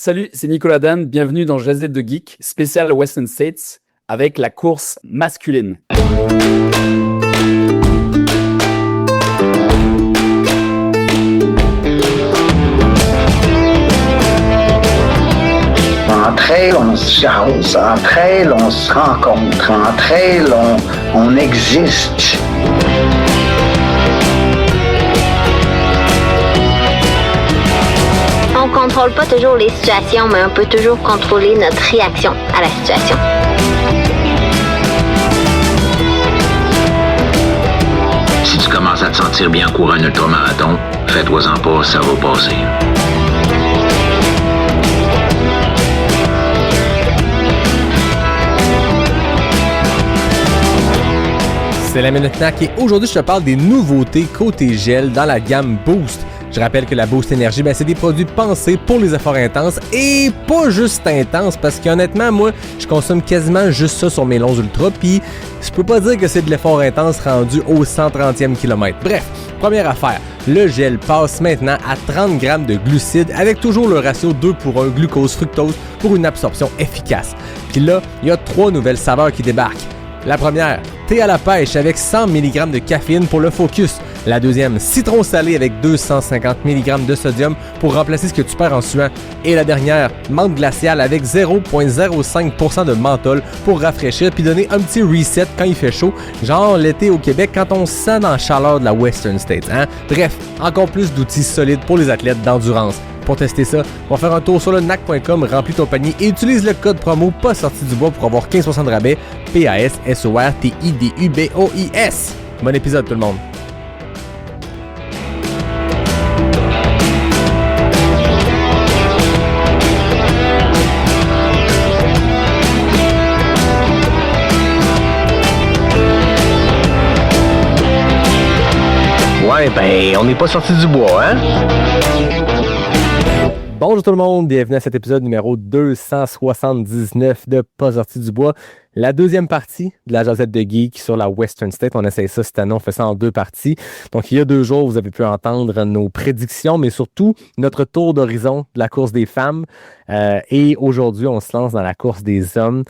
Salut, c'est Nicolas Dan, bienvenue dans Jazette de Geek, spécial Western States, avec la course masculine. Entre elles, on se jase, entre elles, on se rencontre, entre elles, on existe. On contrôle pas toujours les situations, mais on peut toujours contrôler notre réaction à la situation. Si tu commences à te sentir bien courir un ultramarathon, fais-toi-en pas, ça va passer. C'est la Minute Snack et aujourd'hui je te parle des nouveautés côté gel dans la gamme Boost. Je rappelle que la Boost Énergie, c'est des produits pensés pour les efforts intenses et pas juste intenses parce qu'honnêtement, moi, je consomme quasiment juste ça sur mes longs ultras puis je peux pas dire que c'est de l'effort intense rendu au 130e kilomètre. Bref, première affaire, le gel passe maintenant à 30 grammes de glucides avec toujours le ratio 2:1 glucose-fructose pour une absorption efficace. Puis là, il y a 3 nouvelles saveurs qui débarquent. La première, thé à la pêche avec 100 mg de caféine pour le focus. La deuxième, citron salé avec 250 mg de sodium pour remplacer ce que tu perds en suant. Et la dernière, menthe glaciale avec 0,05% de menthol pour rafraîchir puis donner un petit reset quand il fait chaud, genre l'été au Québec quand on se sent dans la chaleur de la Western States. Bref, encore plus d'outils solides pour les athlètes d'endurance. Pour tester ça, on va faire un tour sur le nac.com, remplis ton panier et utilise le code promo pas sorti du bois pour avoir 15% de rabais. PASSORTIDUBOIS. Bon épisode tout le monde. Ouais, on n'est pas sorti du bois, hein? Bonjour tout le monde, bienvenue à cet épisode numéro 279 de Pas sorti du bois. La deuxième partie de la Jazette de Geek sur la Western State. On essaye ça cette année, on fait ça en 2 parties. Donc il y a 2 jours, vous avez pu entendre nos prédictions, mais surtout notre tour d'horizon de la course des femmes. Et aujourd'hui, on se lance dans la course des hommes.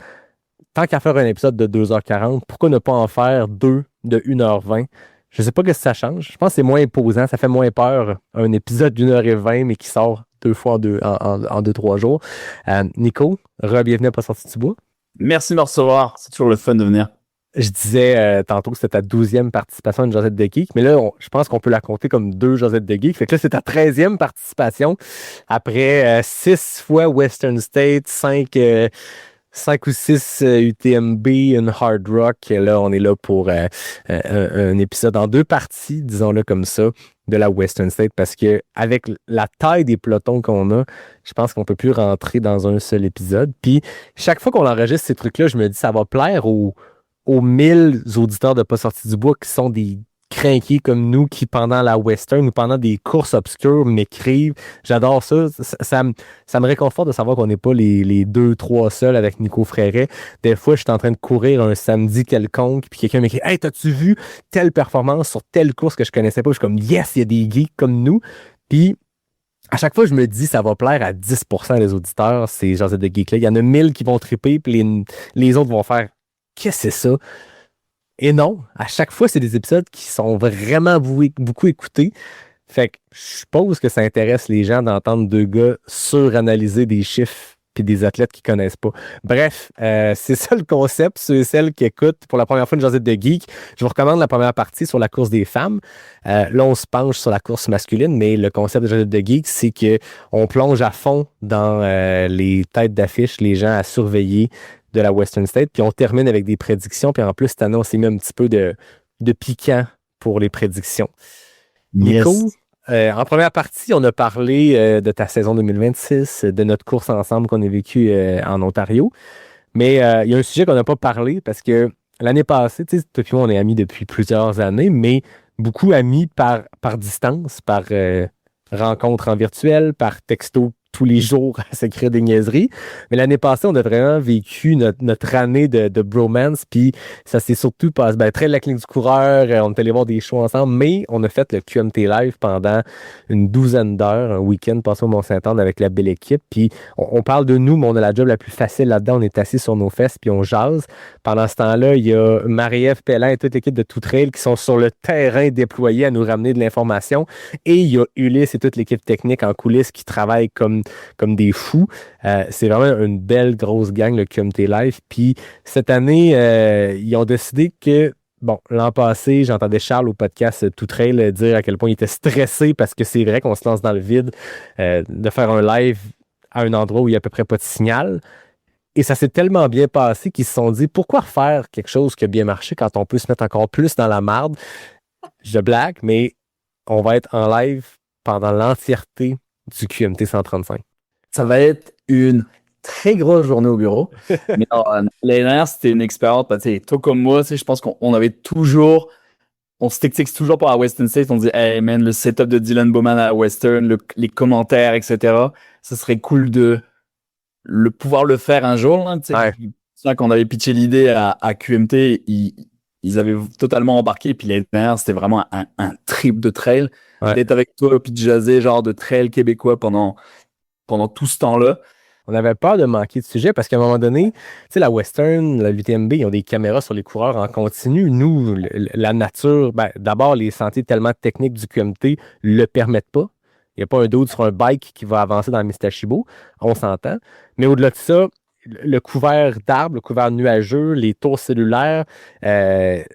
Tant qu'à faire un épisode de 2h40, pourquoi ne pas en faire 2 de 1h20? Je sais pas ce que ça change. Je pense que c'est moins imposant, ça fait moins peur un épisode d'1h20, mais qui sort 2 fois en 2-3 jours. Nico, bienvenue à Pas sorti du bois. Merci de me recevoir, c'est toujours le fun de venir. Je disais tantôt que c'était ta 12e participation à une Jazette de Geek, mais là, je pense qu'on peut la compter comme 2 Jazettes de Geek. Fait que là, c'est ta 13e participation après 6 fois Western State, 5 ou 6 UTMB, une Hard Rock. Là, on est là pour un épisode en 2 parties, disons-le comme ça, de la Western State, parce que avec la taille des pelotons qu'on a, je pense qu'on peut plus rentrer dans un seul épisode. Puis, chaque fois qu'on enregistre ces trucs-là, je me dis ça va plaire aux 1000 auditeurs de Pas sortis du bois qui sont des crinqués comme nous qui, pendant la Western ou pendant des courses obscures, m'écrivent. J'adore ça. Ça me réconforte de savoir qu'on n'est pas les 2-3 seuls avec Nico Fréret. Des fois, je suis en train de courir un samedi quelconque, puis quelqu'un m'écrit « Hey, t'as-tu vu telle performance sur telle course que je connaissais pas? » Je suis comme « Yes, il y a des geeks comme nous. » Puis, à chaque fois, je me dis ça va plaire à 10% des auditeurs, ces Jazette de Geek-là. Il y en a 1000 qui vont triper, puis les autres vont faire « Qu'est-ce que c'est ça? » Et non, à chaque fois, c'est des épisodes qui sont vraiment beaucoup écoutés. Fait que je suppose que ça intéresse les gens d'entendre 2 gars suranalyser des chiffres puis des athlètes qu'ils connaissent pas. Bref, c'est ça le concept. Ceux et celles qui écoutent pour la première fois une Jazette de Geek, je vous recommande la première partie sur la course des femmes. Là, on se penche sur la course masculine, mais le concept de Jazette de Geek, c'est qu'on plonge à fond dans les têtes d'affiche, les gens à surveiller de la Western State, puis on termine avec des prédictions, puis en plus, cette année, on s'est mis un petit peu de piquant pour les prédictions. Yes. Nico, en première partie, on a parlé de ta saison 2026, de notre course ensemble qu'on a vécue en Ontario, mais il y a un sujet qu'on n'a pas parlé, parce que l'année passée, tu sais, toi et moi, on est amis depuis plusieurs années, mais beaucoup amis par distance, par rencontre en virtuel, par texto tous les jours à s'écrire des niaiseries. Mais l'année passée, on a vraiment vécu notre année de bromance, puis ça s'est surtout passé très la clinique du coureur, on est allé voir des shows ensemble, mais on a fait le QMT Live pendant une douzaine d'heures, un week-end passé au Mont-Saint-Anne avec la belle équipe, puis on parle de nous, mais on a la job la plus facile là-dedans, on est assis sur nos fesses, puis on jase. Pendant ce temps-là, il y a Marie-Ève Pellin et toute l'équipe de Tout Trail qui sont sur le terrain déployés à nous ramener de l'information, et il y a Ulysse et toute l'équipe technique en coulisses qui travaillent comme des fous. C'est vraiment une belle grosse gang, le QMT Live. Puis cette année, ils ont décidé que, l'an passé, j'entendais Charles au podcast Tout Trail dire à quel point il était stressé parce que c'est vrai qu'on se lance dans le vide de faire un live à un endroit où il n'y a à peu près pas de signal. Et ça s'est tellement bien passé qu'ils se sont dit, pourquoi refaire quelque chose qui a bien marché quand on peut se mettre encore plus dans la marde? Je blague, mais on va être en live pendant l'entièreté du QMT 135. Ça va être une très grosse journée au bureau. Mais l'année dernière, c'était une expérience, toi comme moi, je pense qu'on avait toujours, on se texte toujours pour la Western State, on dit, hey man, le setup de Dylan Bowman à Western, les commentaires, etc. Ça serait cool de pouvoir le faire un jour. Là, ouais. C'est quand on avait pitché l'idée à QMT, ils avaient totalement embarqué. Puis l'année dernière, c'était vraiment un trip de trail. Ouais. D'être avec toi, puis de jaser, genre de trail québécois pendant tout ce temps-là. On avait peur de manquer de sujet parce qu'à un moment donné, tu sais, la Western, la UTMB, ils ont des caméras sur les coureurs en continu. Nous, la nature, d'abord, les sentiers tellement techniques du QMT le permettent pas. Il n'y a pas un doute sur un bike qui va avancer dans le Mistachibo, on s'entend. Mais au-delà de ça, le couvert d'arbres, le couvert nuageux, les tours cellulaires,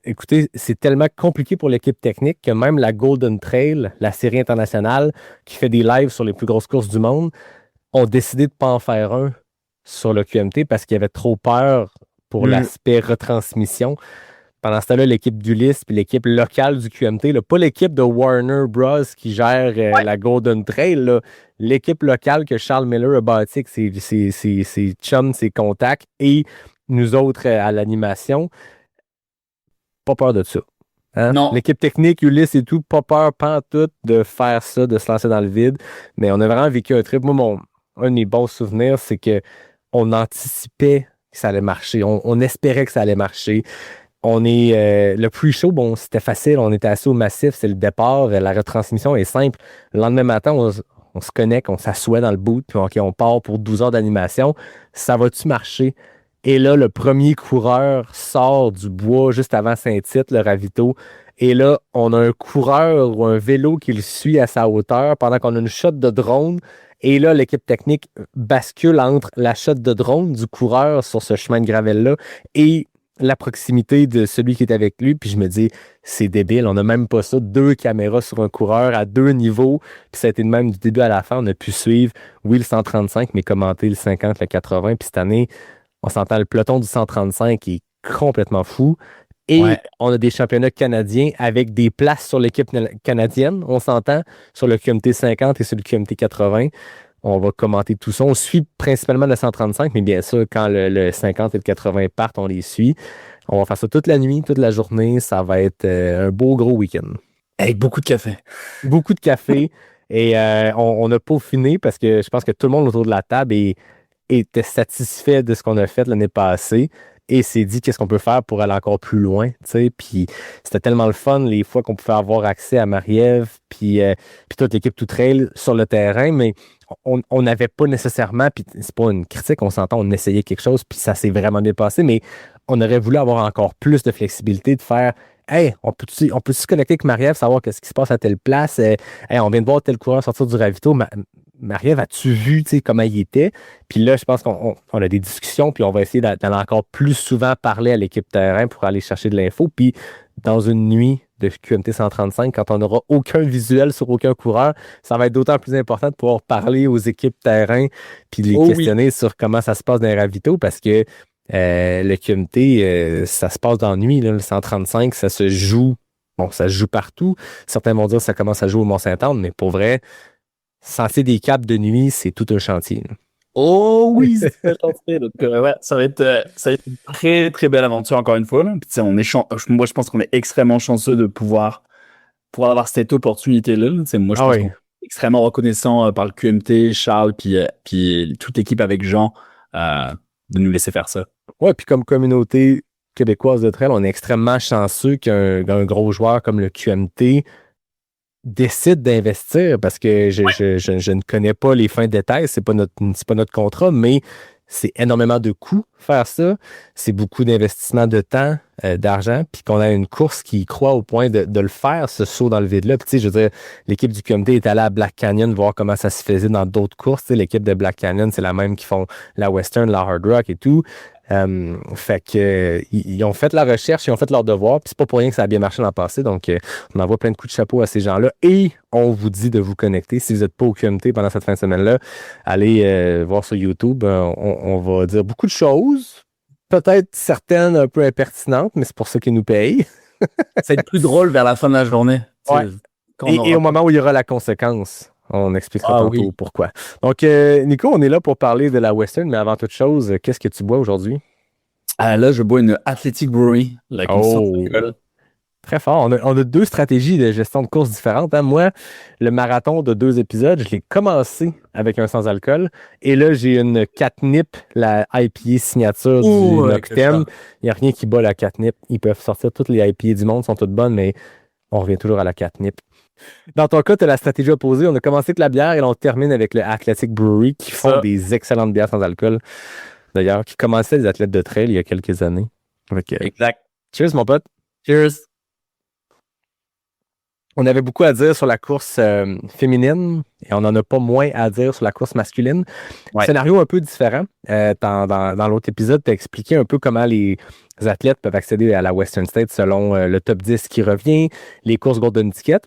écoutez, c'est tellement compliqué pour l'équipe technique que même la Golden Trail, la série internationale, qui fait des lives sur les plus grosses courses du monde, ont décidé de ne pas en faire un sur le QMT parce qu'il y avait trop peur pour l'aspect retransmission. Pendant ce temps-là, l'équipe d'Ulysse puis l'équipe locale du QMT, pas l'équipe de Warner Bros. Qui gère la Golden Trail, là, l'équipe locale que Charles Miller a bâtie avec ses chums, ses contacts et nous autres à l'animation, pas peur de ça. Hein? Non. L'équipe technique, Ulysse et tout, pas peur, pantoute de faire ça, de se lancer dans le vide. Mais on a vraiment vécu un trip. Moi, un de mes bons souvenirs, c'est qu'on anticipait que ça allait marcher. On espérait que ça allait marcher. On est le pre-show, c'était facile. On était assis au massif, c'est le départ. La retransmission est simple. Le lendemain matin, on se connecte, on s'assoit dans le boot, puis on part pour 12 heures d'animation. Ça va-tu marcher? Et là, le premier coureur sort du bois juste avant Saint-Tite, le ravito. Et là, on a un coureur ou un vélo qui le suit à sa hauteur pendant qu'on a une shot de drone. Et là, l'équipe technique bascule entre la shot de drone du coureur sur ce chemin de gravelle-là et la proximité de celui qui est avec lui. Puis je me dis, c'est débile, on n'a même pas ça. 2 caméras sur un coureur à 2 niveaux. Puis ça a été de même du début à la fin. On a pu suivre, oui, le 135, mais commenter le 50, le 80. Puis cette année, on s'entend le peloton du 135 qui est complètement fou. Et on a des championnats canadiens avec des places sur l'équipe canadienne. On s'entend sur le QMT 50 et sur le QMT 80. On va commenter tout ça. On suit principalement le 135, mais bien sûr, quand le 50 et le 80 partent, on les suit. On va faire ça toute la nuit, toute la journée. Ça va être un beau gros week-end. Avec beaucoup de café. Beaucoup de café. Et on n'a pas fini parce que je pense que tout le monde autour de la table était satisfait de ce qu'on a fait l'année passée. Et s'est dit qu'est-ce qu'on peut faire pour aller encore plus loin, tu sais. Puis c'était tellement le fun les fois qu'on pouvait avoir accès à Marie-Ève puis toute l'équipe Tout Trail sur le terrain, mais on n'avait pas nécessairement, puis c'est pas une critique, on s'entend, on essayait quelque chose, puis ça s'est vraiment bien passé, mais on aurait voulu avoir encore plus de flexibilité, de faire hey, on peut se connecter avec Marie-Ève, savoir qu'est-ce qui se passe à telle place, hey, on vient de voir tel coureur sortir du ravito, Marie-Ève, as-tu vu comment il était? Puis là, je pense qu'on a des discussions, puis on va essayer d'aller encore plus souvent parler à l'équipe terrain pour aller chercher de l'info. Puis dans une nuit de QMT 135, quand on n'aura aucun visuel sur aucun coureur, ça va être d'autant plus important de pouvoir parler aux équipes terrain puis de les questionner sur comment ça se passe dans les ravitaux parce que le QMT, ça se passe dans la nuit. Là, le 135, ça se joue. Bon, ça se joue partout. Certains vont dire que ça commence à jouer au Mont-Saint-Anne, mais pour vrai, sentir des caps de nuit, c'est tout un chantier. Là. Oh oui, c'est un chantier. Donc, ça va être une très, très belle aventure, encore une fois. Là. Puis, moi, je pense qu'on est extrêmement chanceux de pouvoir avoir cette opportunité-là. Moi, je pense extrêmement reconnaissant par le QMT, Charles, puis toute l'équipe avec Jean, de nous laisser faire ça. Ouais, puis comme communauté québécoise de trail, on est extrêmement chanceux qu'un gros joueur comme le QMT décide d'investir parce que je ne connais pas les fins détails, c'est pas notre contrat, mais c'est énormément de coûts faire ça. C'est beaucoup d'investissement de temps, d'argent, puis qu'on a une course qui croit au point de le faire, ce saut dans le vide-là. Puis tu sais, je veux dire, l'équipe du QMT est allée à Black Canyon voir comment ça se faisait dans d'autres courses. Tu sais, l'équipe de Black Canyon, c'est la même qui font la Western, la Hard Rock et tout. Fait que ils ont fait la recherche, ils ont fait leur devoir, puis c'est pas pour rien que ça a bien marché l'an passé, donc on envoie plein de coups de chapeau à ces gens-là et on vous dit de vous connecter. Si vous n'êtes pas au QMT pendant cette fin de semaine-là, allez voir sur YouTube, on va dire beaucoup de choses, peut-être certaines un peu impertinentes, mais c'est pour ça qu'ils nous payent. Ça va être plus drôle vers la fin de la journée. Ouais. Et au moment où il y aura la conséquence. On expliquera tantôt pourquoi. Donc, Nico, on est là pour parler de la Western, mais avant toute chose, qu'est-ce que tu bois aujourd'hui? Là, je bois une Athletic Brewery. Très fort. On a 2 stratégies de gestion de course différentes. Hein. Moi, le marathon de 2 épisodes, je l'ai commencé avec un sans-alcool. Et là, j'ai une catnip, la IPA signature du Noctem. Il n'y a rien qui bat la catnip. Ils peuvent sortir toutes les IPA du monde, sont toutes bonnes, mais on revient toujours à la catnip. Dans ton cas, tu as la stratégie opposée. On a commencé avec la bière et on termine avec le Athletic Brewery qui font des excellentes bières sans alcool. D'ailleurs, qui commençaient les athlètes de trail il y a quelques années. Exact. Cheers, mon pote. Cheers. On avait beaucoup à dire sur la course féminine et on n'en a pas moins à dire sur la course masculine. Ouais. Scénario un peu différent. Dans l'autre épisode, tu as expliqué un peu comment les athlètes peuvent accéder à la Western States selon le top 10 qui revient, les courses Golden Ticket.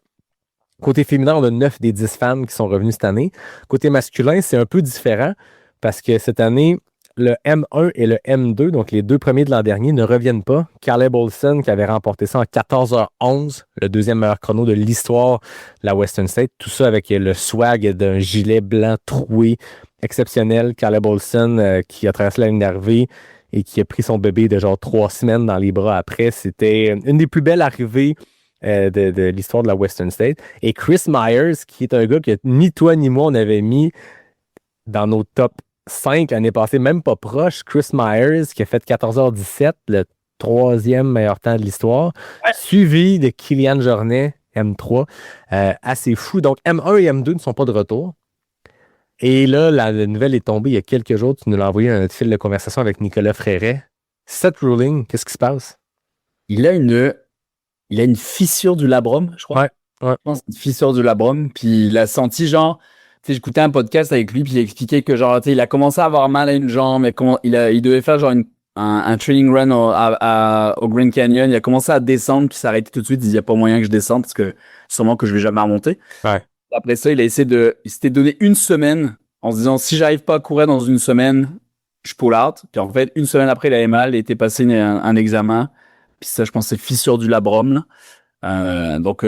Côté féminin, on a 9 des 10 femmes qui sont revenues cette année. Côté masculin, c'est un peu différent parce que cette année, le M1 et le M2, donc les 2 premiers de l'an dernier, ne reviennent pas. Caleb Olson, qui avait remporté ça en 14h11, le 2e meilleur chrono de l'histoire de la Western State. Tout ça avec le swag d'un gilet blanc troué exceptionnel. Caleb Olson qui a traversé la ligne d'arrivée et qui a pris son bébé de genre 3 semaines dans les bras après. C'était une des plus belles arrivées de l'histoire de la Western State. Et Chris Myers, qui est un gars que ni toi ni moi on avait mis dans nos top 5 l'année passée, même pas proche. Chris Myers, qui a fait 14h17, le 3e meilleur temps de l'histoire, suivi de Kylian Jornet, M3. Assez fou. Donc, M1 et M2 ne sont pas de retour. Et là, la nouvelle est tombée il y a quelques jours. Tu nous l'as envoyé un fil de conversation avec Nicolas Fréret. Seth Ruling, qu'est-ce qui se passe? Il a une fissure du labrum, je crois. Ouais. Je pense une fissure du labrum. Puis il a senti genre... Tu sais, j'écoutais un podcast avec lui, puis il expliquait que genre, tu sais, il a commencé à avoir mal à une jambe, mais il devait faire genre un training run au Grand Canyon. Il a commencé à descendre, puis s'est arrêté tout de suite. Il dit, il n'y a pas moyen que je descende, parce que sûrement que je vais jamais remonter. Ouais. Après ça, il s'était donné une semaine, en se disant, si j'arrive pas à courir dans une semaine, je pull out. Puis en fait, une semaine après, il avait mal, il était passé un examen. Puis ça, je pense, c'est fissure du labrum, là. Donc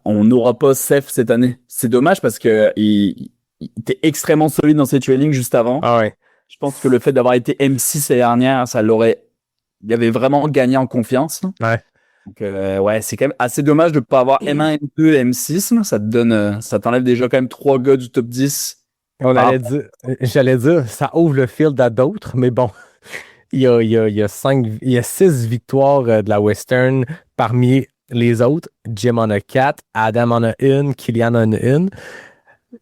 on n'aura pas Seth cette année. C'est dommage parce que il était extrêmement solide dans ses trailings juste avant. Ah ouais. Je pense que le fait d'avoir été M6 l'année dernière, il avait vraiment gagné en confiance. Ouais. Donc c'est quand même assez dommage de ne pas avoir M1, M2, M6. Ça t'enlève déjà quand même 3 gars du top 10. J'allais dire, ça ouvre le field à d'autres, mais bon. Il y a 6 victoires de la Western parmi les autres. Jim en a 4, Adam en a 1, Kylian en a 1.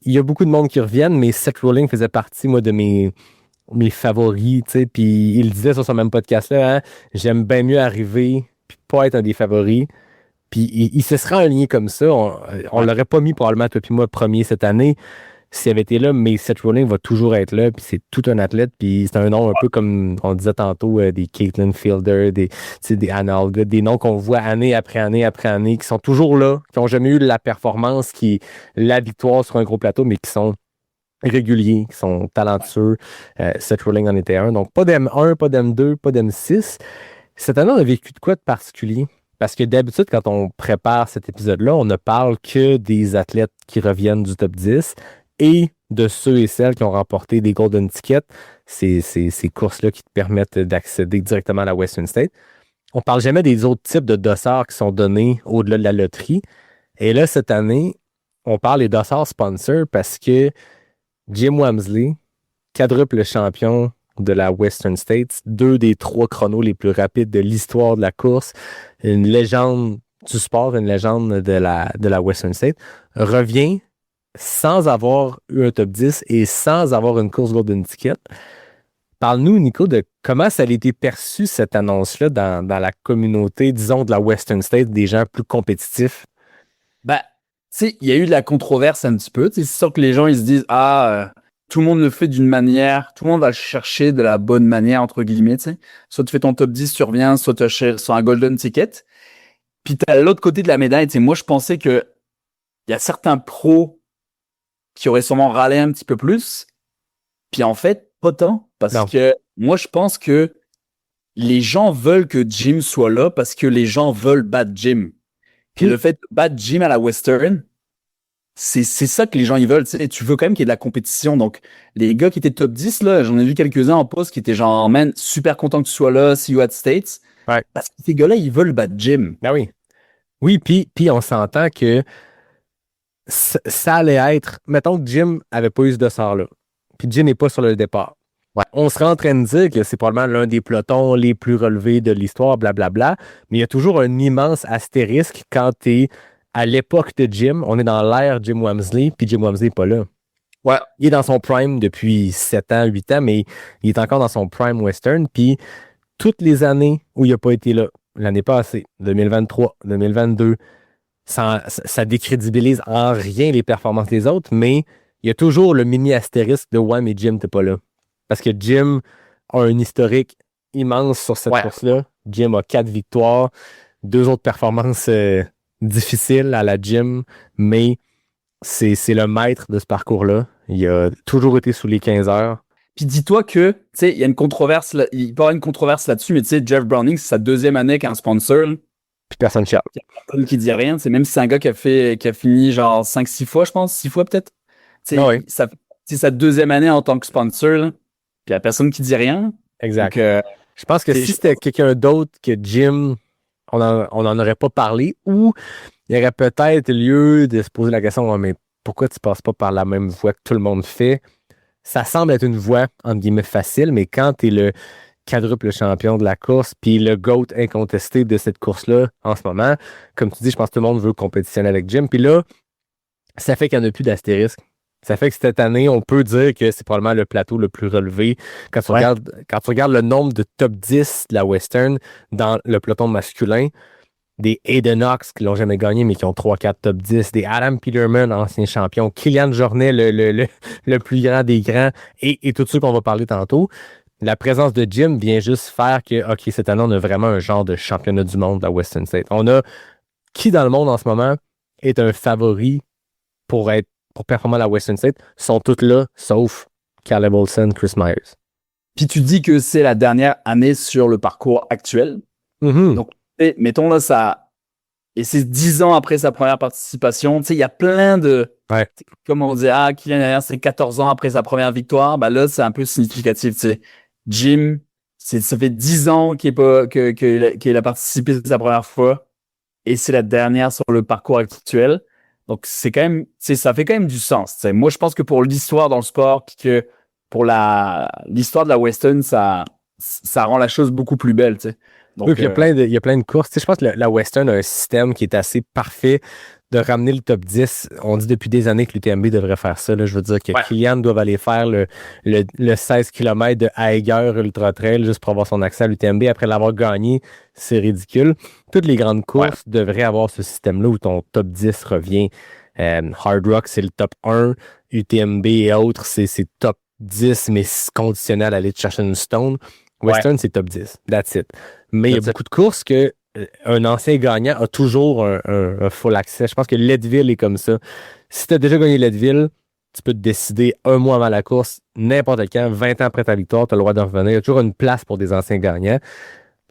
Il y a beaucoup de monde qui reviennent, mais Seth Ruling faisait partie, moi, de mes favoris, tu sais. Puis il disait sur ce même podcast-là, hein, j'aime bien mieux arriver puis pas être un des favoris. Puis il se serait aligné comme ça. On l'aurait pas mis probablement, toi puis moi, premier cette année. S'il avait été là, mais Seth Ruling va toujours être là, puis c'est tout un athlète, puis c'est un nom un peu comme on disait tantôt, des Caitlin Fielder, des Anna Olga, des noms qu'on voit année après année après année, qui sont toujours là, qui n'ont jamais eu la performance, la victoire sur un gros plateau, mais qui sont réguliers, qui sont talentueux. Seth Ruling en était un. Donc, pas d'M1, pas d'M2, pas d'M6. Cette année, on a vécu de quoi de particulier? Parce que d'habitude, quand on prépare cet épisode-là, on ne parle que des athlètes qui reviennent du top 10 et de ceux et celles qui ont remporté des Golden Tickets, ces courses-là qui te permettent d'accéder directement à la Western State. On ne parle jamais des autres types de dossards qui sont donnés au-delà de la loterie. Et là, cette année, on parle des dossards sponsors parce que Jim Wamsley, quadruple champion de la Western States, 2 des 3 chronos les plus rapides de l'histoire de la course, une légende du sport, une légende de la Western States, revient sans avoir eu un top 10 et sans avoir une course Golden Ticket. Parle-nous, Nico, de comment ça a été perçu, cette annonce-là, dans la communauté, disons, de la Western States, des gens plus compétitifs. Tu sais, il y a eu de la controverse un petit peu. C'est sûr que les gens, ils se disent, tout le monde le fait d'une manière, tout le monde va le chercher de la bonne manière, entre guillemets, tu sais. Soit tu fais ton top 10, tu reviens, soit tu achètes sur un golden ticket. Puis t'as l'autre côté de la médaille, tu sais. Moi, je pensais que il y a certains pros qui auraient sûrement râlé un petit peu plus. Puis en fait, pas tant. Parce que moi, je pense que les gens veulent que Jim soit là parce que les gens veulent battre Jim. Puis le fait de battre Jim à la Western, c'est ça que les gens ils veulent. Tu veux quand même qu'il y ait de la compétition. Donc, les gars qui étaient top 10, là, j'en ai vu quelques-uns en poste qui étaient genre, man, super content que tu sois là, see you at States. Ouais. Parce que ces gars-là, ils veulent battre Jim. Ben oui. Oui, puis on s'entend que ça allait être... Mettons que Jim avait pas eu ce dossard-là. Puis Jim n'est pas sur le départ. Ouais. On serait en train de dire que c'est probablement l'un des pelotons les plus relevés de l'histoire, blablabla. Mais il y a toujours un immense astérisque quand tu es à l'époque de Jim. On est dans l'ère Jim Wamsley, puis Jim Wamsley n'est pas là. Ouais. Il est dans son prime depuis 7 ans, 8 ans, mais il est encore dans son prime western. Puis toutes les années où il n'a pas été là, l'année passée, 2023, 2022, ça décrédibilise en rien les performances des autres, mais il y a toujours le mini astérisque de « Ouais, mais Jim, t'es pas là ». Parce que Jim a un historique immense sur cette course-là. Jim a 4 victoires, 2 autres performances difficiles à la Jim, mais c'est le maître de ce parcours-là. Il a toujours été sous les 15 heures. Puis dis-toi que, tu sais, il y a une controverse, il peut y avoir une controverse là-dessus, mais tu sais, Jeff Browning, c'est sa 2e année qu'un sponsor. Puis personne ne chiale. Il y a personne qui dit rien. C'est même si c'est un gars qui a fini genre 5-6 fois, je pense, 6 fois peut-être. Tu sais, c'est sa 2e année en tant que sponsor, là. Puis il n'y a personne qui dit rien. Exact. Donc, je pense que si c'était quelqu'un d'autre que Jim, on n'en aurait pas parlé, ou il y aurait peut-être lieu de se poser la question, mais pourquoi tu ne passes pas par la même voie que tout le monde fait? Ça semble être une voie, entre guillemets, facile, mais quand tu es le quadruple champion de la course, puis le GOAT incontesté de cette course-là en ce moment, comme tu dis, je pense que tout le monde veut compétitionner avec Jim. Puis là, ça fait qu'il n'y en a plus d'astérisque. Ça fait que cette année, on peut dire que c'est probablement le plateau le plus relevé. Quand tu regardes le nombre de top 10 de la Western dans le peloton masculin, des Aiden Knox qui l'ont jamais gagné, mais qui ont 3-4 top 10, des Adam Peterman, ancien champion, Kylian Jornet, le plus grand des grands, et tous ceux qu'on va parler tantôt. La présence de Jim vient juste faire que, OK, cette année, on a vraiment un genre de championnat du monde de la Western States. On a qui dans le monde en ce moment est un favori pour performer à la Western States, sont toutes là, sauf Caleb Olson, Chris Myers. Puis tu dis que c'est la dernière année sur le parcours actuel. Mm-hmm. Donc, mettons là, ça... Et c'est 10 ans après sa première participation. Tu sais, il y a plein de... Ouais. Comme on dit, Kylian Jornet, c'est 14 ans après sa première victoire. Ben là, c'est un peu significatif, tu sais. Jim, ça fait 10 ans qu'il a participé sa première fois. Et c'est la dernière sur le parcours actuel. Donc, c'est quand même, ça fait quand même du sens. T'sais. Moi, je pense que pour l'histoire dans le sport, puis que pour l'histoire de la Western, ça rend la chose beaucoup plus belle. T'sais. Donc, oui, puis il y a plein de courses. Je pense que la Western a un système qui est assez parfait de ramener le top 10. On dit depuis des années que l'UTMB devrait faire ça. Là. Je veux dire que Kylian doit aller faire le 16 km de Eiger Ultra Trail juste pour avoir son accès à l'UTMB. Après l'avoir gagné, c'est ridicule. Toutes les grandes courses devraient avoir ce système-là où ton top 10 revient. Hard Rock, c'est le top 1. UTMB et autres, c'est top 10, mais conditionnel à aller te chercher une stone. Western, c'est top 10. That's it. Mais il y a beaucoup de courses que un ancien gagnant a toujours un full accès. Je pense que Leadville est comme ça. Si tu as déjà gagné Leadville, tu peux te décider un mois avant la course, n'importe quand, 20 ans après ta victoire, tu as le droit de revenir. Il y a toujours une place pour des anciens gagnants.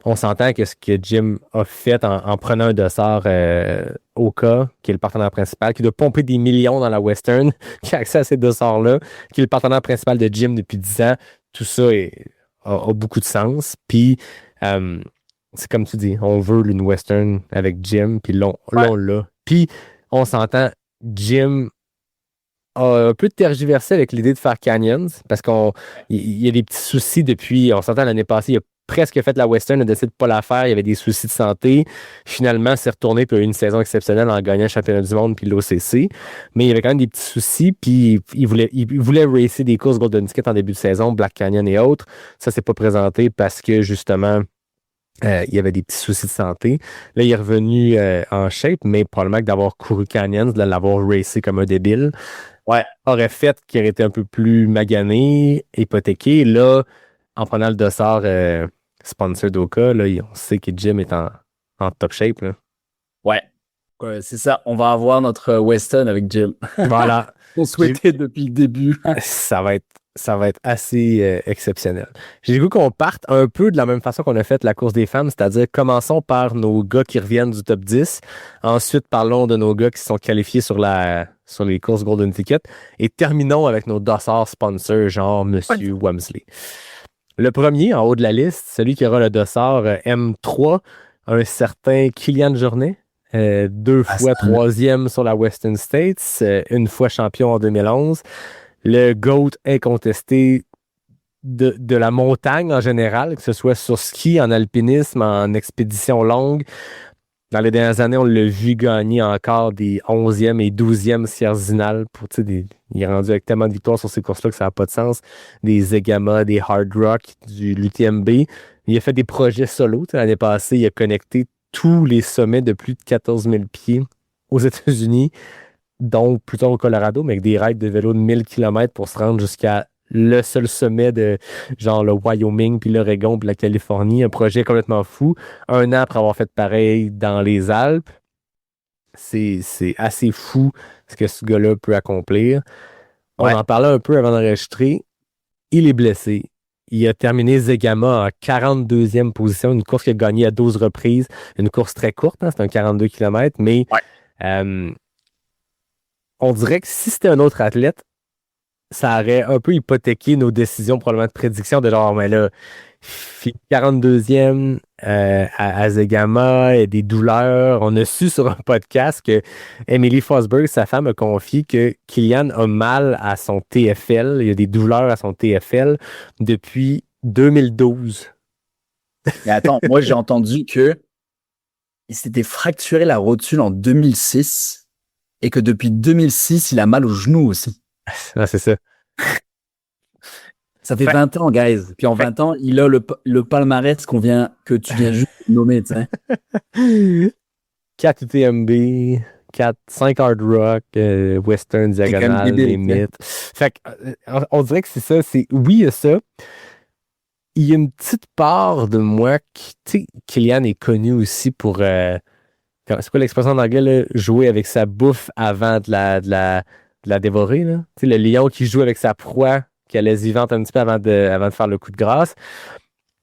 On s'entend que ce que Jim a fait en prenant un dossard Oka, qui est le partenaire principal, qui doit pomper des millions dans la Western, qui a accès à ces dossards-là, qui est le partenaire principal de Jim depuis 10 ans, tout ça a beaucoup de sens. Puis, c'est comme tu dis, on veut une Western avec Jim, puis là, on l'a. Puis, on s'entend, Jim a un peu tergiversé avec l'idée de faire Canyons parce qu'il y a des petits soucis depuis, on s'entend l'année passée, il a presque fait la Western, a décidé de ne pas la faire, il y avait des soucis de santé. Finalement, s'est retourné pour une saison exceptionnelle en gagnant le championnat du monde puis l'OCC. Mais il y avait quand même des petits soucis, puis il voulait racer des courses Golden Ticket en début de saison, Black Canyon et autres. Ça s'est pas présenté parce que justement, il y avait des petits soucis de santé. Là, il est revenu en shape, mais probablement que d'avoir couru Canyons, de l'avoir racé comme un débile, aurait fait qu'il aurait été un peu plus magané, hypothéqué. Là, en prenant le dossard sponsor d'Oka, là, on sait que Jim est en top shape. Là. Ouais, c'est ça. On va avoir notre Weston avec Jill. Voilà. On souhaitait depuis le début. Ça va être assez exceptionnel. J'ai le goût qu'on parte un peu de la même façon qu'on a fait la course des femmes, c'est-à-dire commençons par nos gars qui reviennent du top 10. Ensuite, parlons de nos gars qui sont qualifiés sur les courses Golden Ticket. Et terminons avec nos dossards sponsors, genre Monsieur Wamsley. Le premier, en haut de la liste, celui qui aura le dossard M3, un certain Kylian Jornet. 2 fois troisième sur la Western States, une fois champion en 2011. Le GOAT incontesté de la montagne en général, que ce soit sur ski, en alpinisme, en expédition longue. Dans les dernières années, on l'a vu gagner encore des 11e et 12e Sierzinal. Il est rendu avec tellement de victoires sur ces courses-là que ça n'a pas de sens. Des Zegama, des Hard Rock, du l'UTMB. Il a fait des projets solo. L'année passée, il a connecté tous les sommets de plus de 14 000 pieds aux États-Unis, donc plutôt au Colorado, mais avec des rides de vélo de 1000 km pour se rendre jusqu'à le seul sommet de genre le Wyoming, puis l'Oregon, puis la Californie. Un projet complètement fou. 1 an après avoir fait pareil dans les Alpes. C'est assez fou ce que ce gars-là peut accomplir. On en parlait un peu avant d'enregistrer. Il est blessé. Il a terminé Zegama en 42e position, une course qu'il a gagnée à 12 reprises. Une course très courte, c'est un 42 km, mais on dirait que si c'était un autre athlète, ça aurait un peu hypothéqué nos décisions probablement de prédiction de genre, mais là, 42e à Zegama, et des douleurs. On a su sur un podcast que Emily Fosberg, sa femme, a confié que Kylian a mal à son TFL. Il y a des douleurs à son TFL depuis 2012. Mais attends, moi j'ai entendu que il s'était fracturé la rotule en 2006 et que depuis 2006, il a mal au genou aussi. Ah, c'est ça. Ça fait 20 ans, guys. Puis en 20 ans, il a le palmarès que tu viens juste de nommer, tu sais. 4 UTMB, 5 Hard Rock, Western Diagonal, les mythes. Fait on dirait que c'est ça. Oui, il y a ça. Il y a une petite part de moi qui, tu sais, Kylian est connu aussi pour, c'est quoi l'expression en anglais, là? Jouer avec sa bouffe avant de la dévorer, là. Tu sais, le lion qui joue avec sa proie, qui a les vivante un petit peu avant de faire le coup de grâce.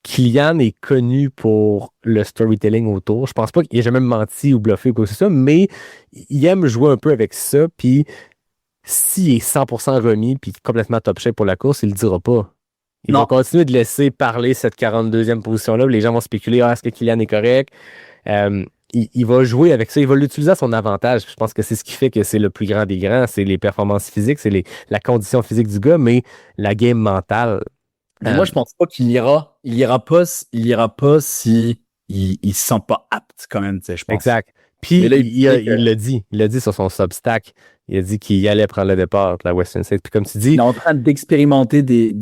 Kylian est connu pour le storytelling autour. Je pense pas qu'il ait jamais menti ou bluffé ou quoi que ce soit, mais il aime jouer un peu avec ça, puis s'il est 100% remis puis complètement top shape pour la course, il le dira pas. Il va continuer de laisser parler cette 42e position-là. Les gens vont spéculer, est-ce que Kylian est correct? Il va jouer avec ça. Il va l'utiliser à son avantage. Je pense que c'est ce qui fait que c'est le plus grand des grands. C'est les performances physiques, c'est la condition physique du gars, mais la game mentale. Mais moi, je pense pas qu'il ira. Il ira pas si il se sent pas apte quand même, tu sais, je pense. Exact. Puis, là, il l'a dit. Il l'a dit sur son Substack. Il a dit qu'il allait prendre le départ de la Western States. Puis comme tu dis... Il est en train d'expérimenter des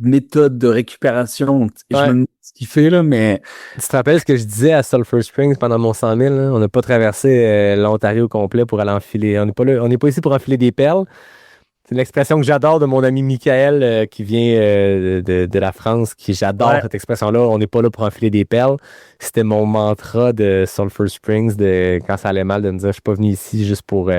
méthodes de récupération. Je me demande ce qu'il fait, là, mais... Tu te rappelles ce que je disais à Sulphur Springs pendant mon 100 000? Là? On n'a pas traversé l'Ontario complet pour aller enfiler... On n'est pas ici pour enfiler des perles. C'est une expression que j'adore de mon ami Michael qui vient de la France, j'adore cette expression-là. On n'est pas là pour enfiler des perles. C'était mon mantra de Sulphur Springs quand ça allait mal de me dire je suis pas venu ici juste pour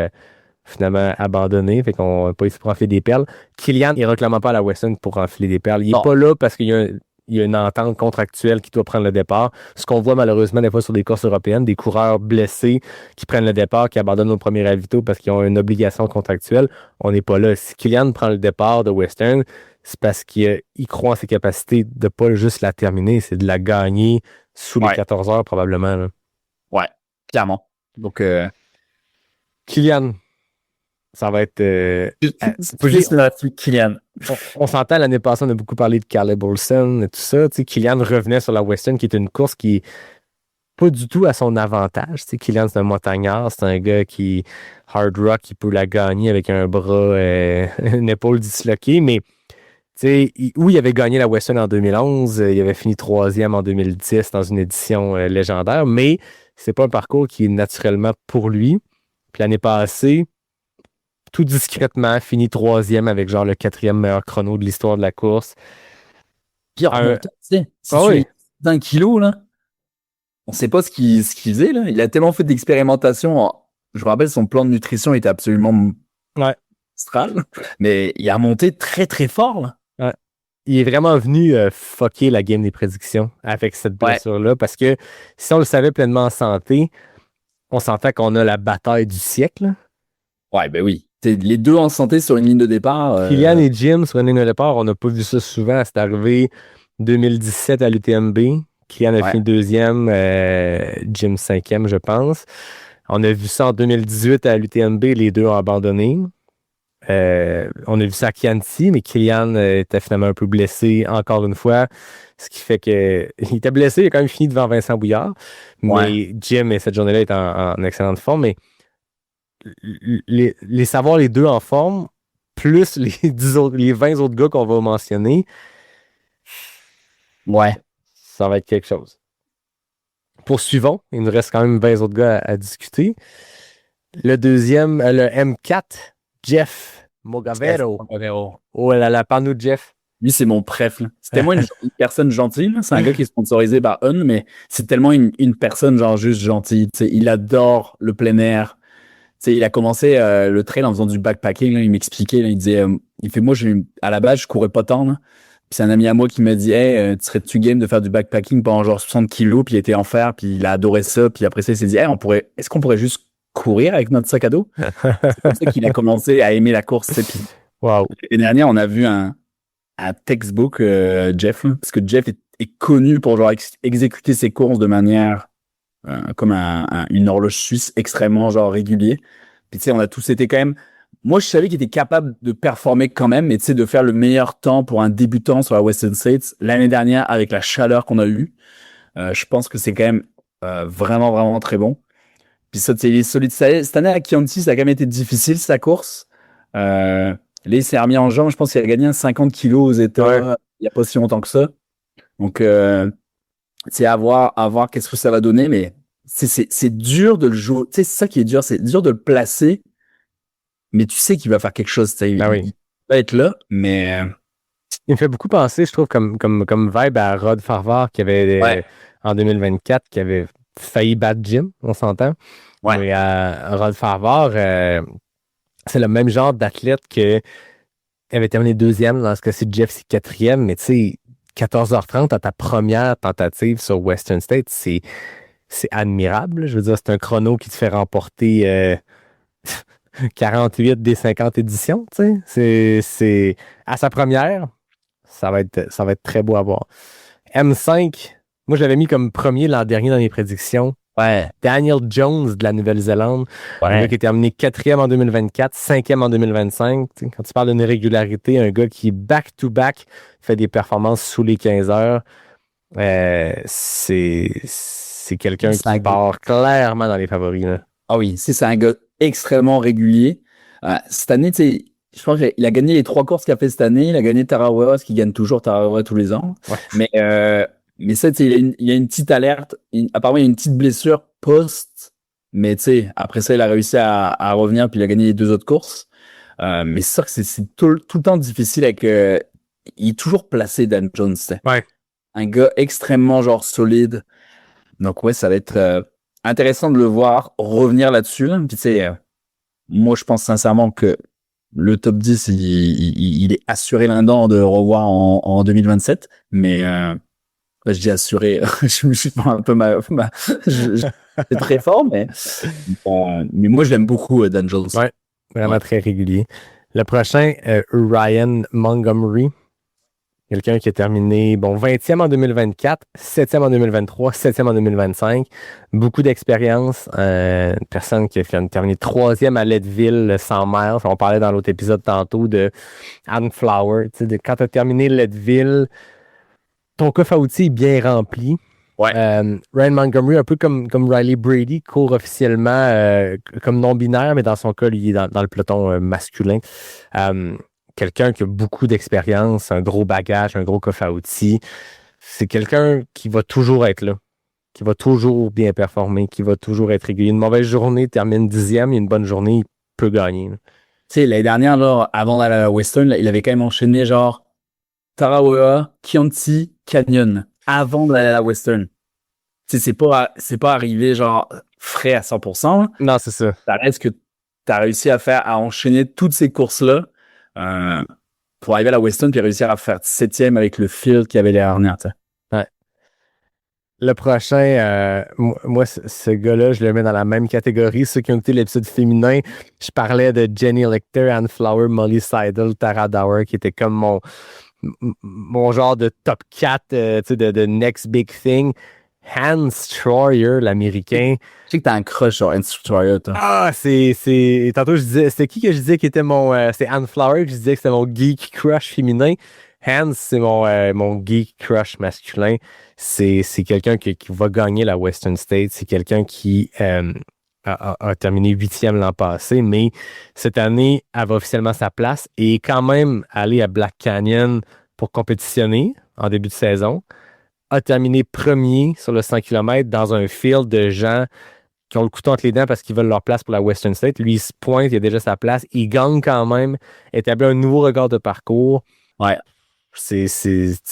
finalement abandonner. Fait qu'on n'est pas ici pour enfiler des perles. Kylian, il ne réclame pas à la Western pour enfiler des perles. Il n'est pas là parce qu'il y a une entente contractuelle qui doit prendre le départ. Ce qu'on voit malheureusement des fois sur des courses européennes, des coureurs blessés qui prennent le départ, qui abandonnent au premier ravito parce qu'ils ont une obligation contractuelle. On n'est pas là. Si Kylian prend le départ de Western, c'est parce qu'il croit en ses capacités de pas juste la terminer, c'est de la gagner sous les 14 heures probablement. Là. Ouais, clairement. Donc, Kylian, Ça va être... Faut juste là-dessus, Kylian. On s'entend, l'année passée, on a beaucoup parlé de Caleb Olsen et tout ça. Tu sais, Kylian revenait sur la Western, qui est une course qui est pas du tout à son avantage. Tu sais, Kylian, c'est un montagnard, c'est un gars qui, hard rock, qui peut la gagner avec un bras, une épaule disloquée, mais tu sais, il avait gagné la Western en 2011, il avait fini 3e en 2010 dans une édition légendaire, mais c'est pas un parcours qui est naturellement pour lui. Puis l'année passée, tout discrètement, fini 3e avec genre le 4e meilleur chrono de l'histoire de la course. Pire, tu sais, si Ah tu oui. es d'un kilo, là, on sait pas ce qu'il faisait, là. Il a tellement fait d'expérimentation. Je me rappelle, son plan de nutrition était absolument astral, mais il a monté très, très fort, là. Ouais. Il est vraiment venu fucker la game des prédictions avec cette blessure-là, parce que si on le savait pleinement en santé, on s'entend qu'on a la bataille du siècle, là. Ouais, ben oui. Les deux en santé sur une ligne de départ. Kylian et Jim sur une ligne de départ, on n'a pas vu ça souvent. C'est arrivé 2017 à l'UTMB. Kylian a fini 2e, Jim 5e, je pense. On a vu ça en 2018 à l'UTMB, les deux ont abandonné. On a vu ça à Chianti, mais Kylian était finalement un peu blessé encore une fois. Ce qui fait que il était blessé, il a quand même fini devant Vincent Bouillard. Mais Jim, cette journée-là, est en excellente forme. Mais les savoir les deux en forme, plus les 20 autres gars qu'on va mentionner, ça va être quelque chose. Poursuivons, il nous reste quand même 20 autres gars à discuter. Le deuxième, le M4, Jeff Mogavero. Oh là là, parle-nous de Jeff. Lui, c'est mon préf, là. C'est tellement une personne gentille, là. C'est un gars qui est sponsorisé par Un, mais c'est tellement une personne genre juste gentille. Tu sais, il adore le plein air. Tu sais, il a commencé le trail en faisant du backpacking, là. Il m'expliquait, là, il disait, il fait, moi, à la base, je courais pas tant, là. Puis c'est un ami à moi qui m'a dit, hey, serais-tu game de faire du backpacking pendant genre 60 kilos, puis il était en fer, puis il a adoré ça, puis après ça, il s'est dit, hey, est-ce qu'on pourrait juste courir avec notre sac à dos? C'est comme ça qu'il a commencé à aimer la course, tu sais. Puis l'année dernière, on a vu un textbook, Jeff, là, parce que Jeff est connu pour genre exécuter ses courses de manière comme une horloge suisse extrêmement genre régulier. Puis tu sais, on a tous été quand même. Moi, je savais qu'il était capable de performer quand même, mais tu sais, de faire le meilleur temps pour un débutant sur la Western States l'année dernière avec la chaleur qu'on a eue. Je pense que c'est quand même vraiment, vraiment très bon. Puis ça, tu sais, il est solide. Cette année à Chianti, ça a quand même été difficile, sa course. Là, il s'est remis en jambe. Je pense qu'il a gagné un 50 kilos aux États il n'y a pas si longtemps que ça. Donc, c'est à voir qu'est-ce que ça va donner, mais c'est dur de le jouer. Tu sais, c'est ça qui est dur. C'est dur de le placer, mais tu sais qu'il va faire quelque chose. Il va être là, mais... Il me fait beaucoup penser, je trouve, comme vibe à Rod Farvar qui avait, en 2024, qui avait failli battre Jim, on s'entend. Ouais. Mais Rod Farvar, c'est le même genre d'athlète que avait terminé 2e, dans ce cas-ci, Jeff, c'est 4e, mais tu sais, 14h30 à ta première tentative sur Western States, c'est admirable. Je veux dire, c'est un chrono qui te fait remporter 48 des 50 éditions, tu sais. C'est à sa première, ça va être très beau à voir. M5, moi, je l'avais mis comme premier l'an dernier dans mes prédictions. Daniel Jones de la Nouvelle-Zélande, un gars qui a terminé 4e en 2024, 5e en 2025. T'sais, quand tu parles d'une régularité, un gars qui back-to-back fait des performances sous les 15 heures, c'est quelqu'un qui part clairement dans les favoris, là. Ah oui, c'est un gars extrêmement régulier. Cette année, tu sais, je pense qu'il a gagné les 3 courses qu'il a fait cette année. Il a gagné Tarawa, ce qui gagne toujours Tarawa tous les ans. Mais ça, tu sais, il y a une petite alerte. Apparemment, il y a une petite blessure post. Mais tu sais, après ça, il a réussi à revenir, puis il a gagné les 2 autres courses. Mais c'est sûr que c'est tout le temps difficile avec... il est toujours placé, Dan Jones. Un gars extrêmement genre solide. Donc ouais, ça va être intéressant de le voir revenir là-dessus. Puis tu sais, moi, je pense sincèrement que le top 10, il est assuré là-dedans de revoir en 2027. Mais... je dis assuré, je me suis un peu c'est très fort, mais moi, je l'aime beaucoup, Dan Jones. Ouais, vraiment très régulier. Le prochain, Ryan Montgomery. Quelqu'un qui a terminé, 20e en 2024, 7e en 2023, 7e en 2025. Beaucoup d'expérience. Une personne qui a terminé 3e à Leadville, le 100 miles. On parlait dans l'autre épisode tantôt de Ann Flower. Quand tu as terminé Leadville, ton coffre à outils est bien rempli. Ouais. Ryan Montgomery, un peu comme Riley Brady, court officiellement comme non-binaire, mais dans son cas, lui, il est dans le peloton masculin. Quelqu'un qui a beaucoup d'expérience, un gros bagage, un gros coffre à outils. C'est quelqu'un qui va toujours être là, qui va toujours bien performer, qui va toujours être régulier. Une mauvaise journée, il termine 10e, une bonne journée, il peut gagner. Tu sais, l'année dernière, là, avant d'aller à la Western, là, il avait quand même enchaîné genre Tarawa, Chianti, Canyon, avant d'aller à la Western. Tu sais, c'est pas arrivé genre frais à 100%. Là. Non, c'est ça. Ça reste que tu as réussi à enchaîner toutes ces courses-là pour arriver à la Western puis réussir à faire 7e avec le field qu'il y avait l'année dernière. Ouais. Le prochain, moi, ce gars-là, je le mets dans la même catégorie. Ceux qui ont écouté l'épisode féminin, je parlais de Jenny Lichter, Ann Flower, Molly Seidel, Tara Dower, qui était comme mon genre de top 4 de next big thing. Hans Troyer, l'Américain. Je sais que t'as un crush sur Hans Troyer, toi. Ah, tantôt, je disais, c'était qui que je disais qui était c'est Ann Flower que je disais que c'était mon geek crush féminin. Hans, c'est mon geek crush masculin. C'est quelqu'un qui va gagner la Western States. C'est quelqu'un qui a terminé 8e l'an passé, mais cette année, elle va officiellement sa place et est quand même allée à Black Canyon pour compétitionner en début de saison. A terminé premier sur le 100 km dans un field de gens qui ont le couteau entre les dents parce qu'ils veulent leur place pour la Western State. Lui, il se pointe, il a déjà sa place. Il gagne quand même, établit un nouveau record de parcours. Ouais. C'est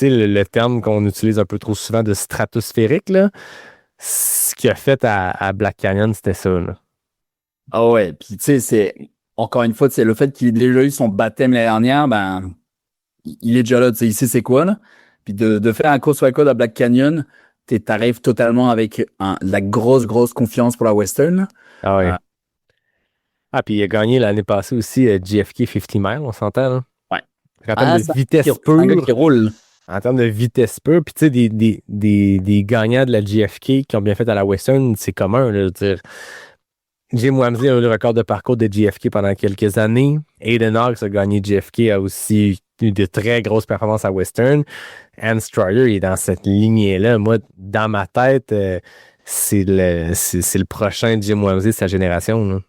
le terme qu'on utilise un peu trop souvent de stratosphérique, là. Ce qu'il a fait à Black Canyon, c'était ça, là. Ah ouais, puis tu sais, c'est encore une fois, c'est le fait qu'il ait déjà eu son baptême l'année dernière, ben il est déjà là, tu sais, il sait c'est quoi, là. Puis de faire un course record à Black Canyon, t'arrives totalement avec la grosse confiance pour la Western. Là. Ah oui. Puis il a gagné l'année passée aussi JFK 50 miles, on s'entend, là. Ouais. En termes de vitesse pure. Un gars qui roule. En termes de vitesse pure, puis tu sais, des gagnants de la JFK qui ont bien fait à la Western, c'est commun, là, je veux dire. Jim Wamsley a eu le record de parcours de JFK pendant quelques années. Aiden Hawks a gagné JFK, a aussi eu de très grosses performances à Western. Hans Troyer est dans cette lignée-là. Moi, dans ma tête, c'est le prochain Jim Wamsley de sa génération. Là.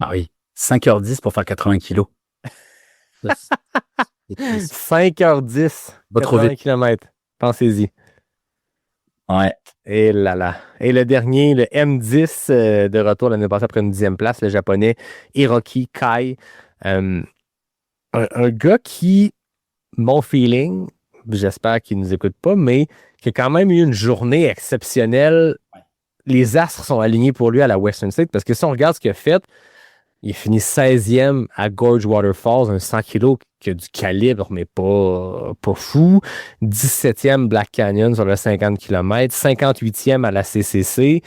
Ah oui. 5h10 pour faire 80 kilos. 5h10. Va trop 80 vite. km. Pensez-y. Ouais. Et là là. Et le dernier, le M10 de retour l'année passée après une 10e place, le japonais Hiroki Kai. Un gars qui, mon feeling, j'espère qu'il ne nous écoute pas, mais qui a quand même eu une journée exceptionnelle. Ouais. Les astres sont alignés pour lui à la Western State parce que si on regarde ce qu'il a fait, il finit 16e à Gorge Waterfalls, un 100 kg qui a du calibre, mais pas fou. 17e Black Canyon sur le 50 km. 58e à la CCC.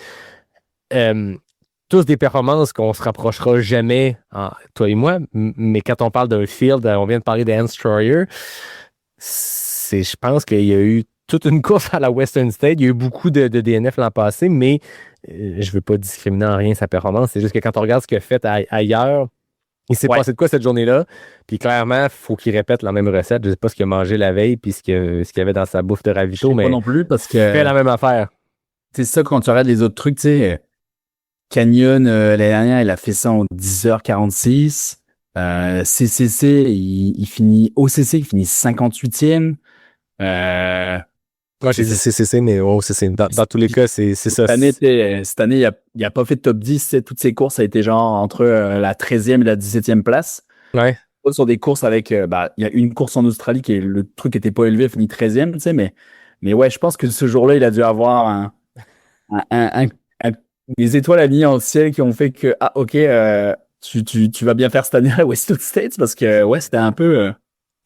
Tous des performances qu'on se rapprochera jamais, toi et moi, mais quand on parle d'un field, on vient de parler de Hans Troyer, je pense qu'il y a eu toute une course à la Western State. Il y a eu beaucoup de DNF l'an passé, mais je ne veux pas discriminer en rien sa performance. C'est juste que quand on regarde ce qu'il a fait ailleurs, il s'est passé de quoi cette journée-là. Puis clairement, il faut qu'il répète la même recette. Je ne sais pas ce qu'il a mangé la veille puis ce qu'il y avait dans sa bouffe de ravito, mais pas non plus parce que il fait la même affaire. C'est ça quand tu regardes les autres trucs, tu sais. Canyon, l'année dernière, il a fait ça en 10h46. CCC, il finit 58e. Moi, j'ai dit CCC, mais CCC. Dans tous les cas, c'est ça. Cette année, il a pas fait de top 10. Toutes ses courses, ça a été genre entre la 13e et la 17e place. Ouais. Sur des courses avec, il y a une course en Australie qui est, le truc était pas élevé, il finit 13e, tu sais, mais ouais, je pense que ce jour-là, il a dû avoir des étoiles alignées en ciel qui ont fait que, ok, tu vas bien faire cette année à Western States parce que, ouais, c'était un peu,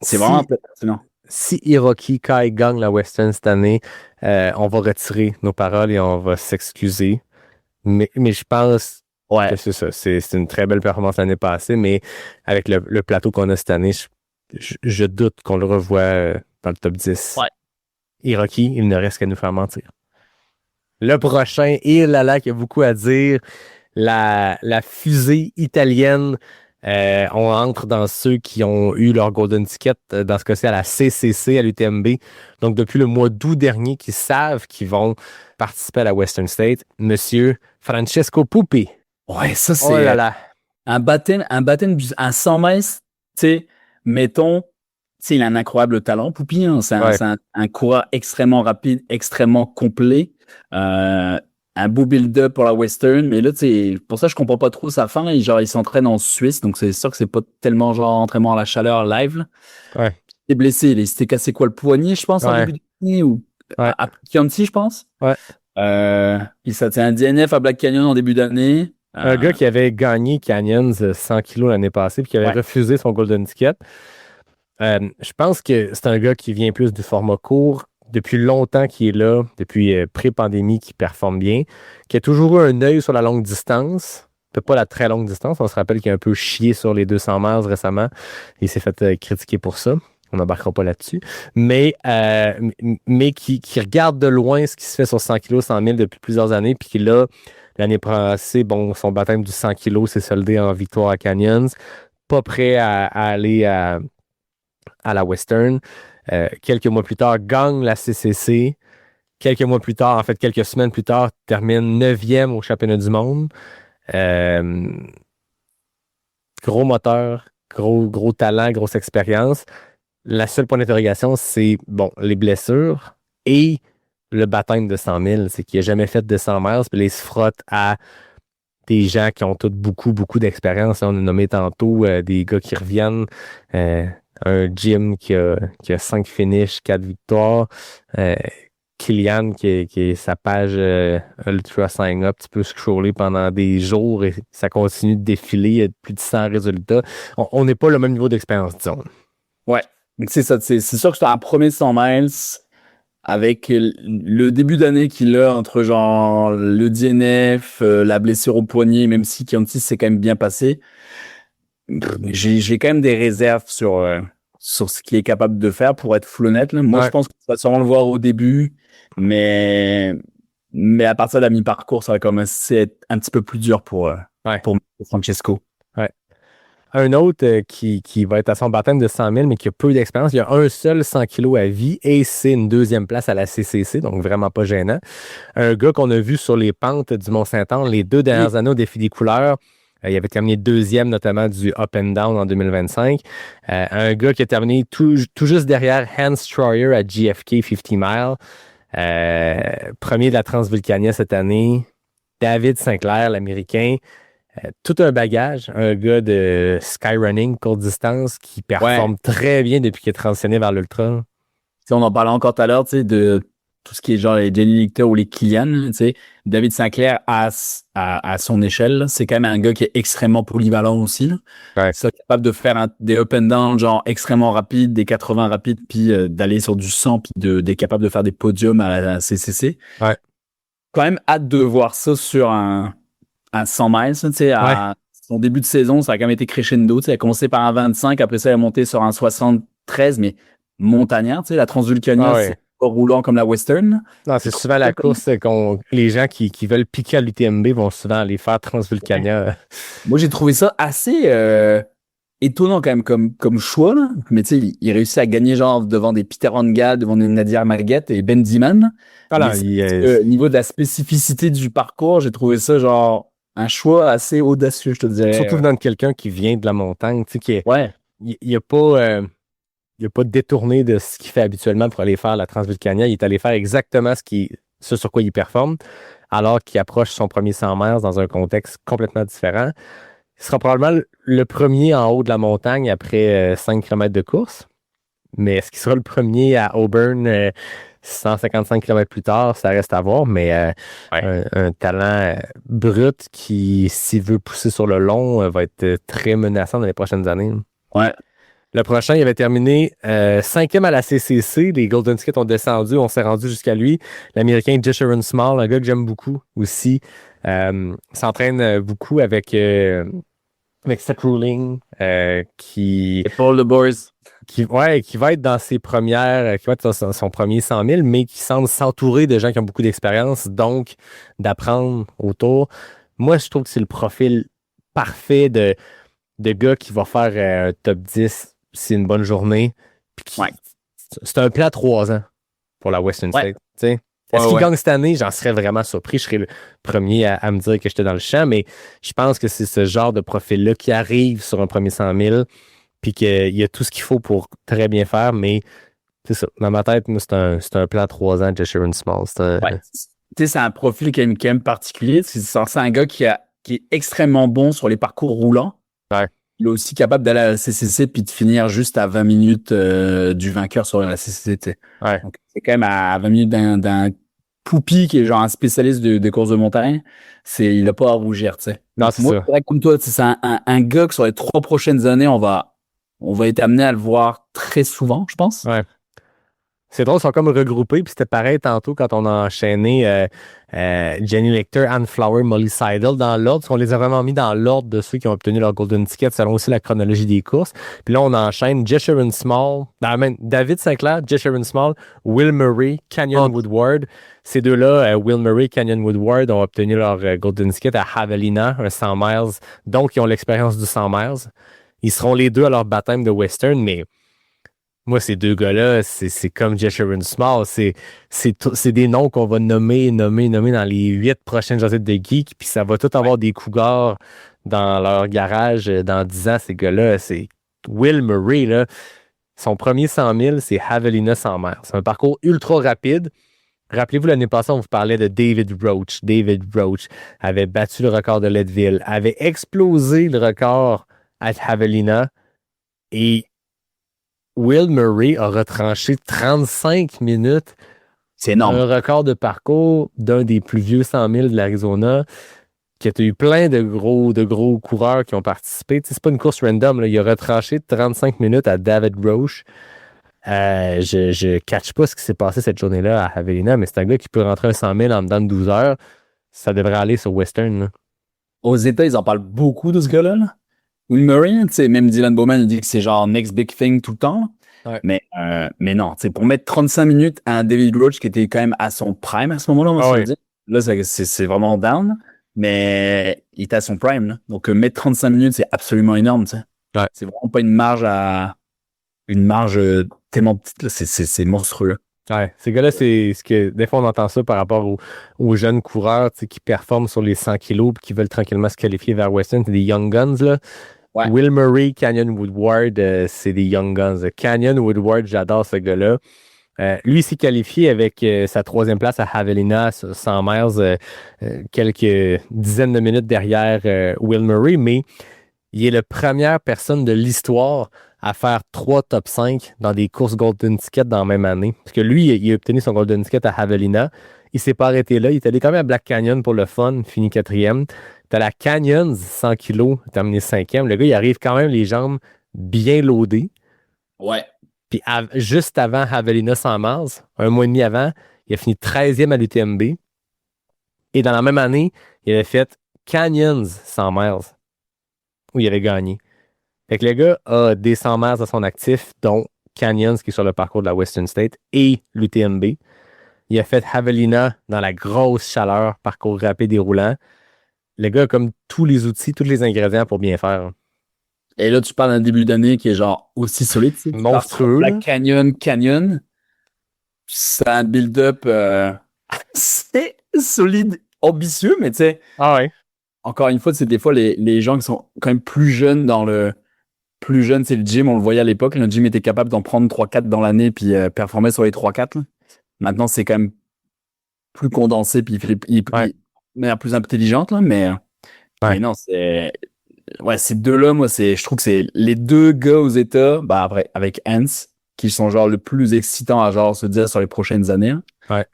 c'est vraiment impressionnant. Si Hiroki Kai gagne la Western cette année, on va retirer nos paroles et on va s'excuser. Mais je pense que c'est ça. C'est une très belle performance l'année passée, mais avec le plateau qu'on a cette année, je doute qu'on le revoie dans le top 10. Ouais. Et Rocky, il ne reste qu'à nous faire mentir. Le prochain, il y a beaucoup à dire. La fusée italienne, on entre dans ceux qui ont eu leur Golden Ticket, dans ce cas-ci à la CCC, à l'UTMB. Donc, depuis le mois d'août dernier, qui savent qu'ils vont participer à la Western State, Monsieur Francesco Pupi. Ouais, ça, c'est Oh là là. un baptême, un 100 miles, tu sais, mettons, tu sais, il a un incroyable talent, Pupi, hein, c'est un coureur extrêmement rapide, extrêmement complet, un beau build-up pour la Western, mais là, tu sais, pour ça, je comprends pas trop sa fin, genre, il s'entraîne en Suisse, donc c'est sûr que c'est pas tellement genre entraînement à la chaleur live, là. Ouais. Il est blessé, il s'était cassé quoi, le poignet, je pense, en début d'année, ou à Chianti, je pense. Ouais. Il s'était un DNF à Black Canyon en début d'année. Un gars qui avait gagné Canyons 100 kilos l'année passée puis qui avait refusé son Golden Ticket. Je pense que c'est un gars qui vient plus du format court. Depuis longtemps qu'il est là, depuis pré-pandémie, qui performe bien, qui a toujours eu un œil sur la longue distance, peut-être pas la très longue distance. On se rappelle qu'il a un peu chié sur les 200 miles récemment. Il s'est fait critiquer pour ça. On n'embarquera pas là-dessus. Mais qui regarde de loin ce qui se fait sur 100 kg, 100 000 depuis plusieurs années, puis qui là, l'année passée, bon, son baptême du 100 kg s'est soldé en victoire à Canyons. Pas prêt à aller à la Western. Quelques mois plus tard, gagne la CCC. Quelques mois plus tard, en fait, quelques semaines plus tard, termine 9e au championnat du monde. Gros moteur, gros talent, grosse expérience. La seule point d'interrogation, c'est, bon, les blessures et le baptême de 100 000. C'est qu'il n'a jamais fait de 100 miles, puis là, il se frotte à des gens qui ont tous beaucoup d'expérience. On a nommé tantôt des gars qui reviennent. Un Jim qui a 5 finishes, 4 victoires. Kylian qui est sa page Ultra Sign Up, tu peux scroller pendant des jours et ça continue de défiler, il y a plus de 100 résultats. On n'est pas le même niveau d'expérience, disons. Ouais, c'est ça. C'est sûr que c'est un premier 100 miles avec le début d'année qu'il a entre genre le DNF, la blessure au poignet, même si Chianti s'est quand même bien passé. J'ai quand même des réserves sur ce qu'il est capable de faire, pour être full honnête, là. Moi, je pense qu'on va sûrement le voir au début, mais à partir de la mi-parcours, ça va commencer à être un petit peu plus dur pour Francesco. Ouais. Un autre qui va être à son baptême de 100 000, mais qui a peu d'expérience. Il y a un seul 100 kilos à vie et c'est une 2e place à la CCC, donc vraiment pas gênant. Un gars qu'on a vu sur les pentes du Mont-Saint-Anne les 2 dernières années au défi des couleurs. Il avait terminé 2e, notamment du Up and Down en 2025. Un gars qui a terminé tout juste derrière Hans Troyer à GFK 50 Mile. Premier de la Transvulcania cette année. David Sinclair, l'Américain. Tout un bagage. Un gars de skyrunning, courte distance, qui performe très bien depuis qu'il est transitionné vers l'ultra. On en parlait encore tout à l'heure, tu sais, de tout ce qui est genre les Jenny Lichter ou les Kylian, tu sais. David Sinclair, à son échelle, c'est quand même un gars qui est extrêmement polyvalent aussi, là. Ouais. C'est capable de faire des up and down, genre extrêmement rapides, des 80 rapides, puis d'aller sur du 100, puis d'être capable de faire des podiums à la CCC. Ouais. Quand même hâte de voir ça sur un 100 miles, tu sais, son début de saison, ça a quand même été crescendo, tu sais, elle a commencé par un 25, après ça, elle est montée sur un 73, mais montagnard, tu sais, la Transvulcania, c'est pas roulant comme la Western. Non, c'est souvent la course les gens qui veulent piquer à l'UTMB vont souvent aller faire Transvulcania. Moi, j'ai trouvé ça assez étonnant quand même comme choix, là. Mais tu sais, il réussit à gagner genre devant des Peter Angad, devant des Nadir Marguet et Ben Diman. Voilà, au niveau de la spécificité du parcours, j'ai trouvé ça genre un choix assez audacieux, je te dirais. Surtout venant de quelqu'un qui vient de la montagne, tu sais, qui est, il n'y a pas détourné de ce qu'il fait habituellement pour aller faire la Transvulcania. Il est allé faire exactement ce sur quoi il performe, alors qu'il approche son premier 100 miles dans un contexte complètement différent. Il sera probablement le premier en haut de la montagne après 5 km de course. Mais est-ce qu'il sera le premier à Auburn 155 km plus tard? Ça reste à voir, mais un talent brut qui, s'il veut pousser sur le long, va être très menaçant dans les prochaines années. Ouais. Le prochain, il avait terminé 5e à la CCC. Les Golden Tickets ont descendu. On s'est rendu jusqu'à lui. L'Américain Jeshurun Small, un gars que j'aime beaucoup aussi. S'entraîne beaucoup avec avec Seth Ruling, qui Et Paul the Boys. qui va être dans ses premières, qui va être dans son premier 100 000, mais qui semble s'entourer de gens qui ont beaucoup d'expérience, donc d'apprendre autour. Moi, je trouve que c'est le profil parfait de gars qui va faire un top 10 si c'est une bonne journée. Ouais. C'est un plan à 3 ans pour la Western State. T'sais. Est-ce qu'il gagne cette année? J'en serais vraiment surpris. Je serais le premier à me dire que j'étais dans le champ, mais je pense que c'est ce genre de profil-là qui arrive sur un premier 100 000 puis qu'il y a tout ce qu'il faut pour très bien faire, mais c'est ça. Dans ma tête, moi, c'est un plan à 3 ans de Sharon Small. C'est un profil quand même particulier. C'est un gars qui est extrêmement bon sur les parcours roulants. Ouais. Il est aussi capable d'aller à la CCC puis de finir juste à 20 minutes du vainqueur sur la CCC. Ouais. Donc, c'est quand même à 20 minutes d'un Poupi qui est genre un spécialiste de courses de montagne. Il n'a pas à rougir, tu sais. Non, c'est Moi, ça. comme toi, c'est un gars que sur les 3 prochaines années, on va être amené à le voir très souvent, je pense. Ouais. C'est drôle, ils sont comme regroupés, puis c'était pareil tantôt quand on a enchaîné Jenny Lecter, Anne Flower, Molly Seidel dans l'ordre, parce qu'on les a vraiment mis dans l'ordre de ceux qui ont obtenu leur Golden Ticket selon aussi la chronologie des courses. Puis là, on enchaîne Jeshurun Small, David Sinclair, Jeshurun Small, Will Murray, Canyon Woodward. Ces deux-là, Will Murray, Canyon Woodward, ont obtenu leur Golden Ticket à Javelina, un 100 miles. Donc, ils ont l'expérience du 100 miles. Ils seront les deux à leur baptême de Western, mais moi, ces deux gars-là, c'est comme Jeshurun Small. C'est des noms qu'on va nommer dans les 8 prochaines journées de geek, puis ça va tout avoir des cougars dans leur garage dans 10 ans, ces gars-là. C'est Will Murray, là. Son premier 100 000, c'est Javelina 100 miles. C'est un parcours ultra rapide. Rappelez-vous, l'année passée, on vous parlait de David Roach. David Roach avait battu le record de Leadville, avait explosé le record à Javelina, et Will Murray a retranché 35 minutes. C'est énorme. Un record de parcours d'un des plus vieux 100 000 de l'Arizona, qui a eu plein de gros coureurs qui ont participé. C'est pas une course random, là. Il a retranché 35 minutes à David Roach. Je catch pas ce qui s'est passé cette journée-là à Javelina, mais c'est un gars qui peut rentrer un 100 000 en dedans de 12 heures. Ça devrait aller sur Western, là. Aux États, ils en parlent beaucoup de ce gars-là. Là. Will Murray, même Dylan Bowman, il dit que c'est genre next big thing tout le temps. Ouais. Mais non, pour mettre 35 minutes à un David Roach qui était quand même à son prime à ce moment-là, on va se dire. Là, c'est vraiment down, mais il était à son prime. Là. Donc, mettre 35 minutes, c'est absolument énorme. Ouais. C'est vraiment pas une marge tellement petite. Là. C'est monstrueux. Ouais, ces gars-là, c'est ce que des fois on entend ça par rapport aux jeunes coureurs qui performent sur les 100 kilos et qui veulent tranquillement se qualifier vers Western. C'est des Young Guns, là. Ouais. Will Murray, Canyon Woodward, c'est des Young Guns. Canyon Woodward, j'adore ce gars-là. Lui, il s'est qualifié avec sa 3e place à Javelina, 100 miles, quelques dizaines de minutes derrière Will Murray, mais il est la première personne de l'histoire à faire 3 top 5 dans des courses Golden Ticket dans la même année. Parce que lui, il a obtenu son Golden Ticket à Javelina. Il s'est pas arrêté là. Il est allé quand même à Black Canyon pour le fun, fini 4e. T'as la Canyons, 100 kilos, terminé 5e. Le gars, il arrive quand même les jambes bien loadées. Ouais. Puis juste avant Javelina 100 miles, un mois et demi avant, il a fini 13e à l'UTMB. Et dans la même année, il avait fait Canyons 100 miles, où il avait gagné. Fait que le gars a des 100 miles à son actif, dont Canyons, qui est sur le parcours de la Western State, et l'UTMB. Il a fait Javelina dans la grosse chaleur, parcours rapide et roulant. Le gars a comme tous les outils, tous les ingrédients pour bien faire. Et là, tu parles d'un début d'année qui est genre aussi solide. Monstrueux. La Canyon. C'est un build-up c'est solide, ambitieux, mais tu sais. Ah ouais. Encore une fois, c'est des fois les gens qui sont quand même plus jeunes plus jeune, c'est le gym, on le voyait à l'époque. Le gym était capable d'en prendre 3-4 dans l'année puis performer sur les 3-4. Là. Maintenant, c'est quand même plus condensé puis de manière plus intelligente. Là, mais non, c'est... Ouais, ces deux-là, moi, je trouve que c'est les deux gars aux États, après, avec Hans, qui sont genre le plus excitants à genre se dire sur les prochaines années. Ouais.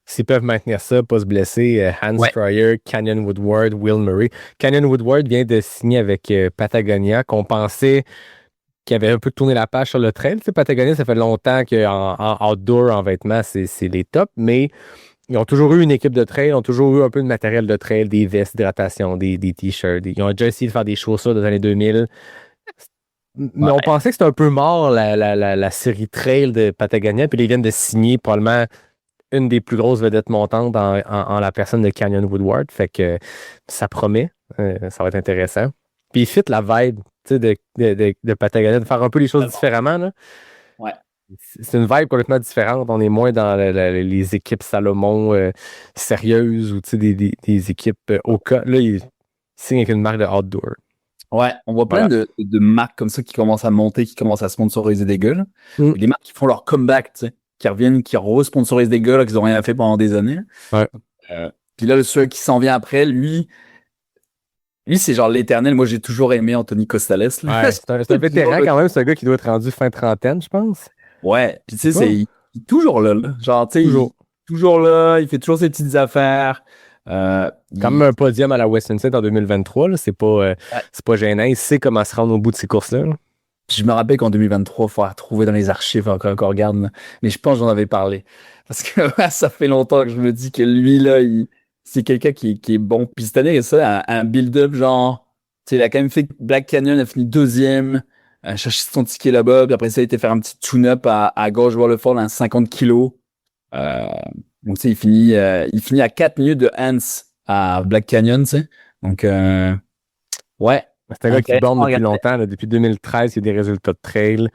S'ils peuvent maintenir ça, pas se blesser, Hans Fryer, Canyon Woodward, Will Murray. Canyon Woodward vient de signer avec Patagonia, qu'on pensait qu'il avait un peu tourné la page sur le trail. Tu sais, Patagonia, ça fait longtemps qu'en outdoor, en vêtements, c'est les tops, mais Ils ont toujours eu une équipe de trail, ils ont toujours eu un peu de matériel de trail, des vestes d'hydratation, des t-shirts. Ils ont déjà essayé de faire des chaussures dans les années 2000. Mais on pensait que c'était un peu mort, la série trail de Patagonia. Puis là, ils viennent de signer probablement une des plus grosses vedettes montantes en la personne de Canyon Woodward. Fait que ça promet. Ça va être intéressant. Puis il fit la vibe de Patagonia, de faire un peu les choses différemment. Là. Ouais. C'est une vibe complètement différente. On est moins dans les équipes Salomon sérieuses ou des équipes au cas. Là, il signe avec une marque de outdoor. Ouais, on voit plein de marques comme ça qui commencent à monter, qui commencent à sponsoriser des gars. Des marques qui font leur comeback, tu sais, qui reviennent, qui re-sponsorisent des gars là, qu'ils n'ont rien fait pendant des années. Ouais. Puis là, celui qui s'en vient après, lui, c'est genre l'éternel. Moi, j'ai toujours aimé Anthony Costales. Là. Ouais, c'est un vétéran quand même, c'est un gars qui doit être rendu fin trentaine, je pense. Ouais, puis tu sais, il est toujours là. Genre, tu sais, toujours là, il fait toujours ses petites affaires. Comme un podium à la Western State en 2023, là, c'est pas gênant. Il sait comment se rendre au bout de ces courses-là. Là. Je me rappelle qu'en 2023, il faut retrouver dans les archives encore qu'on regarde. Là. Mais je pense que j'en avais parlé. Parce que ça fait longtemps que je me dis que lui, là, c'est quelqu'un qui est bon. Puis cette année, il y a ça, un build-up, genre, tu sais, il a quand même fait Black Canyon, il a fini 2e, cherché son ticket là-bas, puis après ça, il a été faire un petit tune-up à Gorge Waterfall à 50 kilos. Donc, tu sais, il finit à 4 minutes de Hans à Black Canyon, tu sais. Donc, ouais. C'est un gars qui borne depuis longtemps. Là. Depuis 2013, il y a des résultats de trail.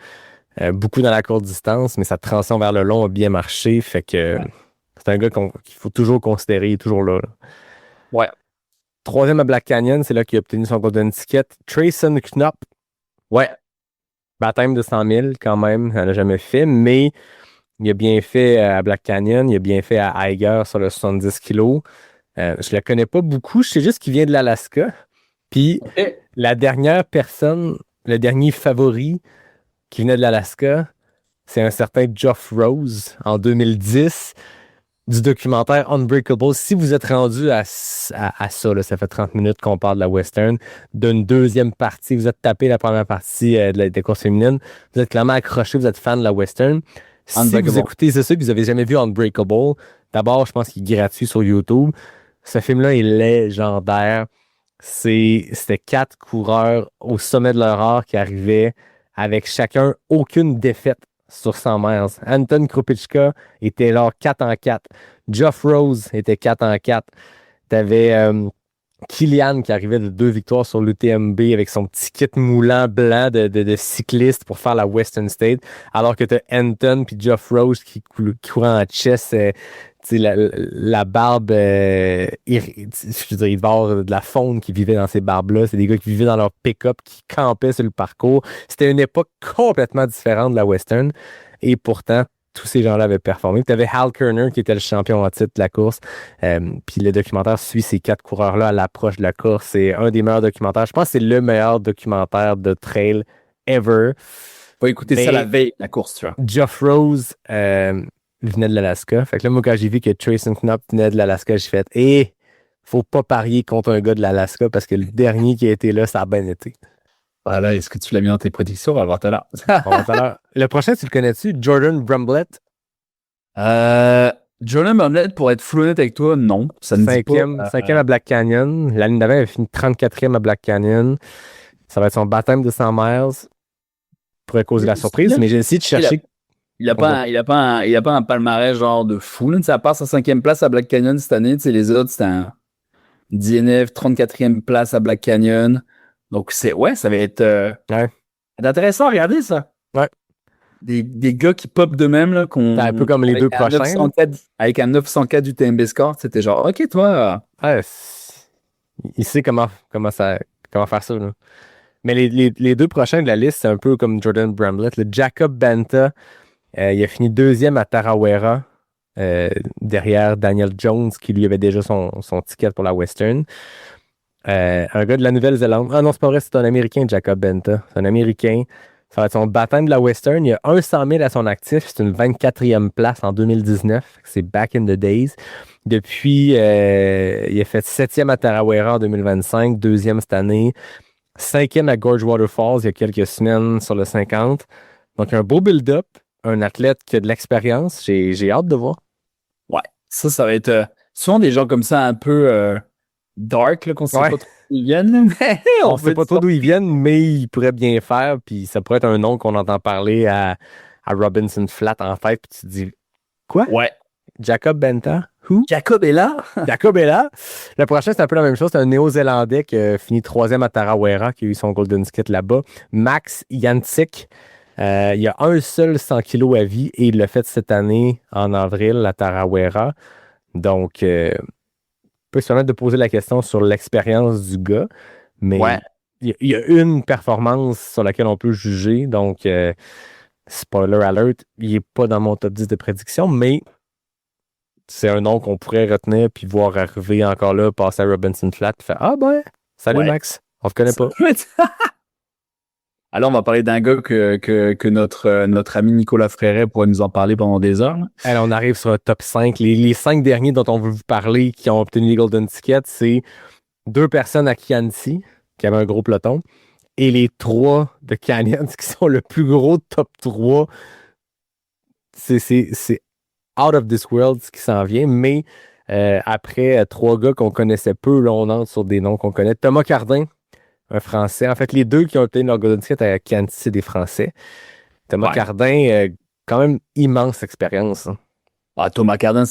Beaucoup dans la courte distance, mais sa transition vers le long a bien marché. Fait que c'est un gars qu'il faut toujours considérer. Il est toujours là. Ouais. 3e à Black Canyon, c'est là qu'il a obtenu son golden ticket. Trayson Knopp. Ouais. Baptême de 100 000 quand même. Il n'en a jamais fait, mais il a bien fait à Black Canyon. Il a bien fait à Eiger sur le 70 kg. Je le connais pas beaucoup. Je sais juste qu'il vient de l'Alaska. Puis la dernière personne, le dernier favori qui venait de l'Alaska, c'est un certain Geoff Rose en 2010 du documentaire Unbreakable. Si vous êtes rendu à ça, là, ça fait 30 minutes qu'on parle de la Western, d'une deuxième partie, vous êtes tapé la première partie des courses féminines, vous êtes clairement accroché, vous êtes fan de la Western. Si vous écoutez c'est ça que vous n'avez jamais vu Unbreakable, d'abord, je pense qu'il est gratuit sur YouTube. Ce film-là est légendaire. C'était 4 coureurs au sommet de leur art qui arrivaient avec chacun aucune défaite sur 100 miles. Anton Krupicka était là 4-4. Geoff Rose était 4-4. T'avais Kilian qui arrivait de 2 victoires sur l'UTMB avec son petit kit moulant blanc de cycliste pour faire la Western State, alors que t'as Anton puis Geoff Rose qui couraient en chess. La barbe, je veux dire, il va y avoir de la faune qui vivait dans ces barbes-là. C'est des gars qui vivaient dans leur pick-up, qui campaient sur le parcours. C'était une époque complètement différente de la Western. Et pourtant, tous ces gens-là avaient performé. Tu avais Hal Kerner qui était le champion en titre de la course. Puis le documentaire suit ces 4 coureurs-là à l'approche de la course. C'est un des meilleurs documentaires. Je pense que c'est le meilleur documentaire de trail ever. Faut écouter ça la veille, la course, tu vois. Geoff Rose venait de l'Alaska. Fait que là, moi, quand j'ai vu que Trayson Knopp venait de l'Alaska, j'ai fait faut pas parier contre un gars de l'Alaska parce que le dernier qui a été là, ça a bien été. Voilà, est-ce que tu l'as mis dans tes prédictions? On va le voir tout à l'heure. On va tout à l'heure. Le prochain, tu le connais-tu? Jordan Brumblett? Jordan Brumblett, pour être fou honnête avec toi, non. Ça ne dit pas. 5e à Black Canyon. L'année d'avant, il a fini 34e à Black Canyon. Ça va être son baptême de 100 miles. Pourrait causer la surprise, mais j'ai essayé de chercher. Il n'a pas un palmarès genre de fou. Là. À part sa 5e place à Black Canyon cette année, les autres, c'était un DNF, 34e place à Black Canyon. Donc, ça va être intéressant à regarder ça. Ouais. Des gars qui pop de même, là, c'est un peu comme les deux prochains. Avec un 904 du TMB score, c'était genre, OK, toi. Ouais, il sait comment faire ça. Là. Mais les deux prochains de la liste, c'est un peu comme Jordan Brumblett. Le Jacob Banta, il a fini 2e à Tarawera, derrière Daniel Jones, qui lui avait déjà son ticket pour la Western. Un gars de la Nouvelle-Zélande. Ah non, c'est pas vrai, c'est un Américain, Jacob Banta. C'est un Américain. Ça va être son baptême de la Western. Il y a 100 000 à son actif. C'est une 24e place en 2019. C'est back in the days. Depuis, il a fait 7e à Tarawera en 2025, 2e cette année, 5e à Gorge Waterfalls il y a quelques semaines sur le 50. Donc, un beau build-up. Un athlète qui a de l'expérience. J'ai hâte de voir. Ouais. Ça va être souvent des gens comme ça un peu dark, là, qu'on sait Ouais. pas trop d'où ils viennent. Mais On sait pas trop d'où ils viennent, mais ils pourraient bien faire. Puis ça pourrait être un nom qu'on entend parler à Robinson Flat en fait. Puis tu te dis, quoi? Ouais. Jacob Benta? Who? Jacob est là. Jacob est là. Le prochain, c'est un peu la même chose. C'est un Néo-Zélandais qui a fini 3e à Tarawera, qui a eu son Golden Skit là-bas. Max Jantic. Il y a un seul 100 kilos à vie et il l'a fait cette année en avril à Tarawera. Donc, on peut se permettre de poser la question sur l'expérience du gars, mais Ouais. il y a une performance sur laquelle on peut juger. Donc, spoiler alert, il n'est pas dans mon top 10 de prédiction, mais c'est un nom qu'on pourrait retenir puis voir arriver encore là, passer à Robinson Flat, faire ah ben, salut Ouais. Max, on te connaît pas. Alors, on va parler d'un gars que notre ami Nicolas Fréret pourrait nous en parler pendant des heures. Là. Alors, on arrive sur le top 5. Les 5 derniers dont on veut vous parler qui ont obtenu les Golden Tickets, c'est 2 personnes à Chianti, qui avaient un gros peloton, et les 3 de Canyons, qui sont le plus gros top 3. C'est out of this world ce qui s'en vient, mais après 3 gars qu'on connaissait peu, là, on entre sur des noms qu'on connaît. Thomas Cardin, un Français. En fait, les 2 qui ont obtenu leur Golden Ticket à Chianti, c'est des Français. Thomas Cardin, quand même immense expérience. Hein. Ah, Thomas Cardin,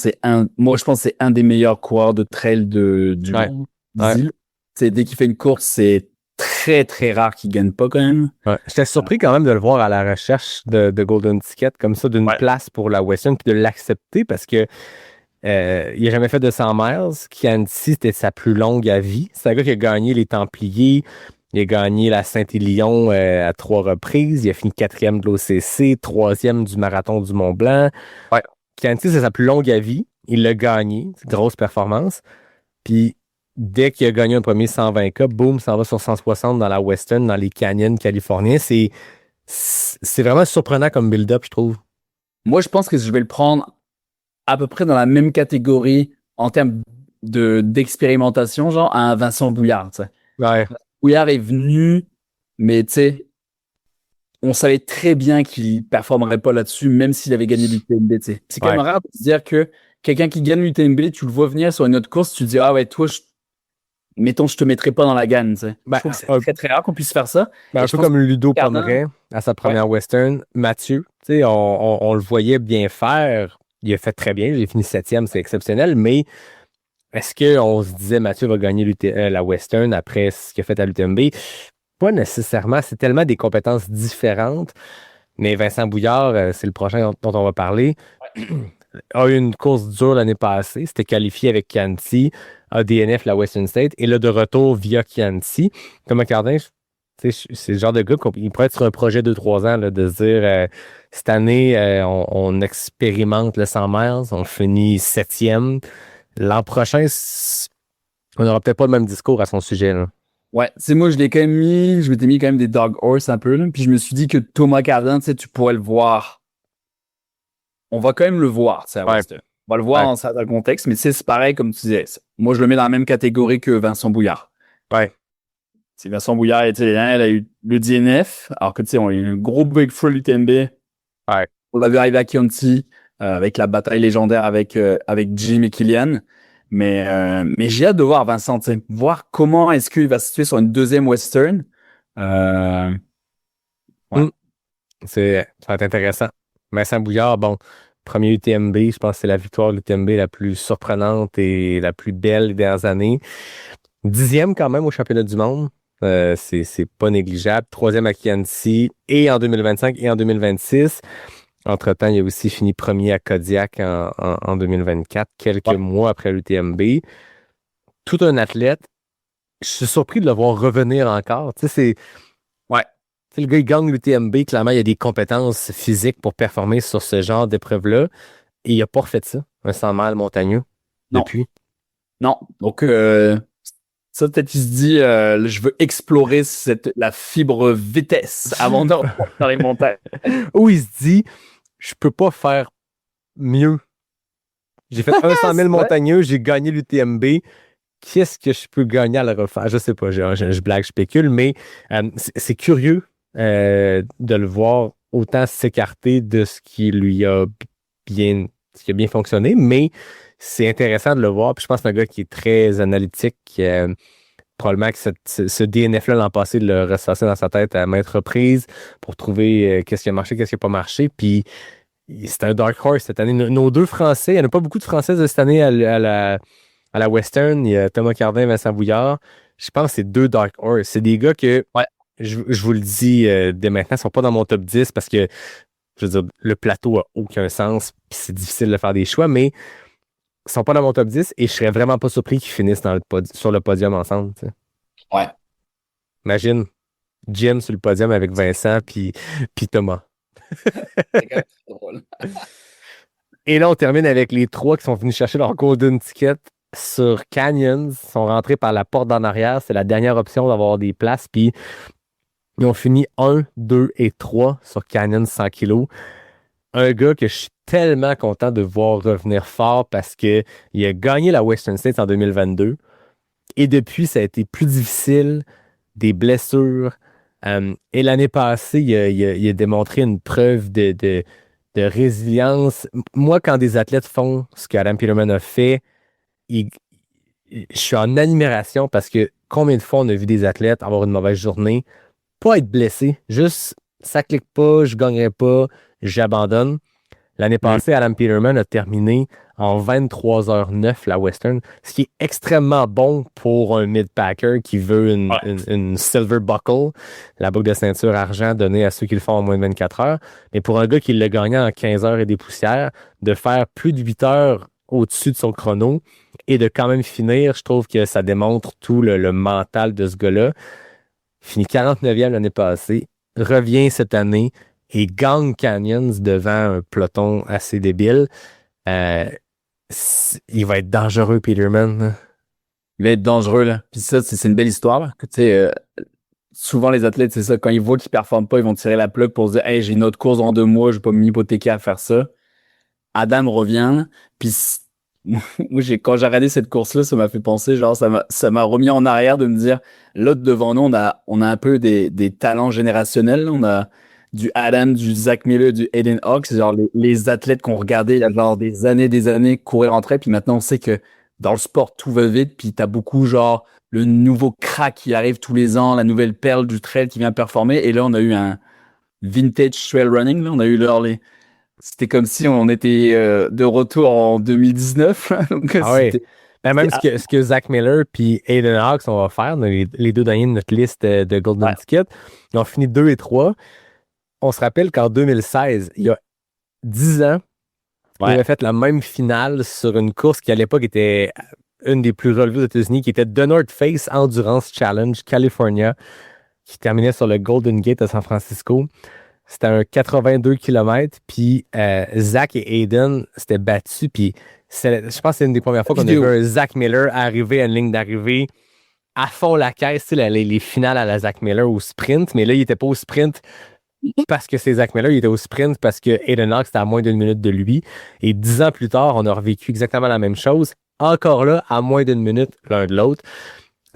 moi, je pense que c'est un des meilleurs coureurs de trail du monde. Ouais. Dès qu'il fait une course, c'est très, très rare qu'il gagne pas quand même. Ouais. J'étais surpris quand même de le voir à la recherche de Golden Ticket comme ça, d'une place pour la Western, puis de l'accepter parce que il n'a jamais fait de 100 miles. Chianti, c'était sa plus longue à vie. C'est un gars qui a gagné les Templiers. Il a gagné la Saint-Élion à 3 reprises. Il a fini 4e de l'OCC, 3e du Marathon du Mont-Blanc. Ouais. Chianti, c'est sa plus longue à vie. Il l'a gagné. C'est une grosse performance. Puis, dès qu'il a gagné un premier 120K, boum, ça va sur 160 dans la Western, dans les canyons californiens. C'est vraiment surprenant comme build-up, je trouve. Moi, je pense que je vais le prendre à peu près dans la même catégorie en termes d'expérimentation, genre à un Vincent Bouillard. T'sais. Ouais. Bouillard est venu, mais tu sais, on savait très bien qu'il performerait pas là-dessus, même s'il avait gagné l'UTMB. C'est quand même rare de se dire que quelqu'un qui gagne l'UTMB, tu le vois venir sur une autre course, tu te dis, ah ouais, toi, mettons, je te mettrai pas dans la gagne. Je trouve que c'est très, très rare qu'on puisse faire ça. Un peu comme Ludo Pomeray à sa première Western. Mathieu, on le voyait bien faire. Il a fait très bien. Il a fini 7e, c'est exceptionnel. Mais est-ce qu'on se disait Mathieu va gagner la Western après ce qu'il a fait à l'UTMB? Pas nécessairement. C'est tellement des compétences différentes. Mais Vincent Bouillard, c'est le prochain dont on va parler, a eu une course dure l'année passée. C'était qualifié avec Chianti, ADNF, la Western State, et là, de retour via Chianti. Thomas Cardin, c'est le genre de gars qui pourrait être sur un projet de 2-3 ans, là, de se dire cette année, on expérimente le 100 miles, on finit 7e. L'an prochain, on n'aura peut-être pas le même discours à son sujet. Là. Ouais, moi, je m'étais mis quand même des dog horse un peu, là, puis je me suis dit que Thomas Cardin, tu pourrais le voir. On va quand même le voir, tu sais. Ouais. On va le voir dans certains contextes, mais c'est pareil, comme tu disais. Moi, je le mets dans la même catégorie que Vincent Bouillard. Ouais. C'est Vincent Bouillard, elle a eu le DNF, alors que, tu sais, on a eu un gros breakthrough l'UTMB. Ouais. On l'avait arrivé à Chianti, avec la bataille légendaire avec Jim et Kylian. Mais j'ai hâte de voir Vincent, voir comment est-ce qu'il va se situer sur une deuxième Western. Ouais. Ça va être intéressant. Vincent Bouillard, bon, premier UTMB, je pense que c'est la victoire de l'UTMB la plus surprenante et la plus belle des dernières années. 10e quand même au championnat du monde. C'est pas négligeable. 3e à Chianti et en 2025 et en 2026. Entre-temps, il a aussi fini premier à Kodiak en 2024, quelques mois après l'UTMB. Tout un athlète. Je suis surpris de le voir revenir encore. Tu sais, le gars, il gagne l'UTMB. Clairement, il a des compétences physiques pour performer sur ce genre d'épreuve-là. Et il n'a pas refait ça, un 100 miles montagneux, depuis. Non. Donc, ça, peut-être, il se dit, je veux explorer la fibre vitesse avant de remonter dans les montagnes. Ou il se dit, je peux pas faire mieux. J'ai fait un 100 000 montagneux, j'ai gagné l'UTMB. Qu'est-ce que je peux gagner à le refaire? Je sais pas, je blague, je spécule, mais c'est curieux de le voir autant s'écarter de ce qui lui a bien fonctionné, mais c'est intéressant de le voir. Puis je pense que c'est un gars qui est très analytique. Probablement que ce DNF-là l'an passé le ressasser dans sa tête à maintes reprises pour trouver qu'est-ce qui a marché, qu'est-ce qui n'a pas marché. Puis c'est un dark horse cette année. Nos deux Français, il n'y en a pas beaucoup de Françaises de cette année à la Western. Il y a Thomas Cardin et Vincent Bouillard. Je pense que c'est deux dark horse. C'est des gars que, je vous le dis dès maintenant, ne sont pas dans mon top 10 parce que, je veux dire, le plateau a aucun sens puis c'est difficile de faire des choix, mais ils sont pas dans mon top 10 et je serais vraiment pas surpris qu'ils finissent sur le podium ensemble. Tu sais. Ouais. Imagine Jim sur le podium avec Vincent puis Thomas. C'est quand même drôle. Et là, on termine avec les trois qui sont venus chercher leur golden ticket sur Canyons. Ils sont rentrés par la porte d'en arrière. C'est la dernière option d'avoir des places. Puis ils ont fini 1, 2 et 3 sur Canyons 100 kilos. Un gars que je suis tellement content de voir revenir fort parce qu'il a gagné la Western States en 2022. Et depuis, ça a été plus difficile, des blessures. Et l'année passée, il a démontré une preuve de résilience. Moi, quand des athlètes font ce qu'Adam Peterman a fait, je suis en admiration parce que combien de fois on a vu des athlètes avoir une mauvaise journée, pas être blessé, juste ça clique pas, je gagnerai pas, j'abandonne. L'année passée, Adam Peterman a terminé en 23h09 la Western, ce qui est extrêmement bon pour un mid-packer qui veut une silver buckle, la boucle de ceinture argent donnée à ceux qui le font en moins de 24 heures. Mais pour un gars qui l'a gagné en 15 heures et des poussières, de faire plus de 8 heures au-dessus de son chrono et de quand même finir, je trouve que ça démontre tout le mental de ce gars-là. Fini 49e l'année passée, revient cette année et gagne Canyons devant un peloton assez débile. Il va être dangereux, Peterman. Il va être dangereux, là. Puis ça, c'est une belle histoire, là. Tu sais, souvent, les athlètes, c'est ça. Quand ils voient qu'ils performent pas, ils vont tirer la plug pour se dire, hey, j'ai une autre course dans 2 mois, je vais pas m'hypothéquer à faire ça. Adam revient, puis moi, quand j'ai regardé cette course-là, ça m'a fait penser, genre, ça m'a remis en arrière de me dire, l'autre devant nous, on a un peu des talents générationnels, là. On a du Adam, du Zach Miller, du Aiden Hawks, c'est genre les athlètes qu'on regardait il y a genre des années courir en trail, puis maintenant on sait que dans le sport tout va vite, puis t'as beaucoup genre le nouveau crack qui arrive tous les ans, la nouvelle perle du trail qui vient performer, et là on a eu un vintage trail running, là, on a eu c'était comme si on était de retour en 2019. Donc, oui. Ben même ce que Zach Miller puis Aiden Hawks on va faire, les deux derniers de notre liste de Golden Ticket, ils ont fini 2 et 3. On se rappelle qu'en 2016, il y a 10 ans, il avait fait la même finale sur une course qui à l'époque était une des plus relevées aux États-Unis, qui était The North Face Endurance Challenge California, qui terminait sur le Golden Gate à San Francisco. C'était un 82 km, puis Zach et Aiden s'étaient battus, puis je pense que c'est une des premières fois qu'on a vu un Zach Miller arriver à une ligne d'arrivée à fond la caisse, tu sais, les finales à la Zach Miller au sprint, mais là, il n'était pas au sprint parce que c'est Zach Miller, il était au sprint parce que Aiden Hawks était à moins d'1 minute de lui. Et 10 ans plus tard, on a revécu exactement la même chose. Encore là, à moins d'1 minute l'un de l'autre.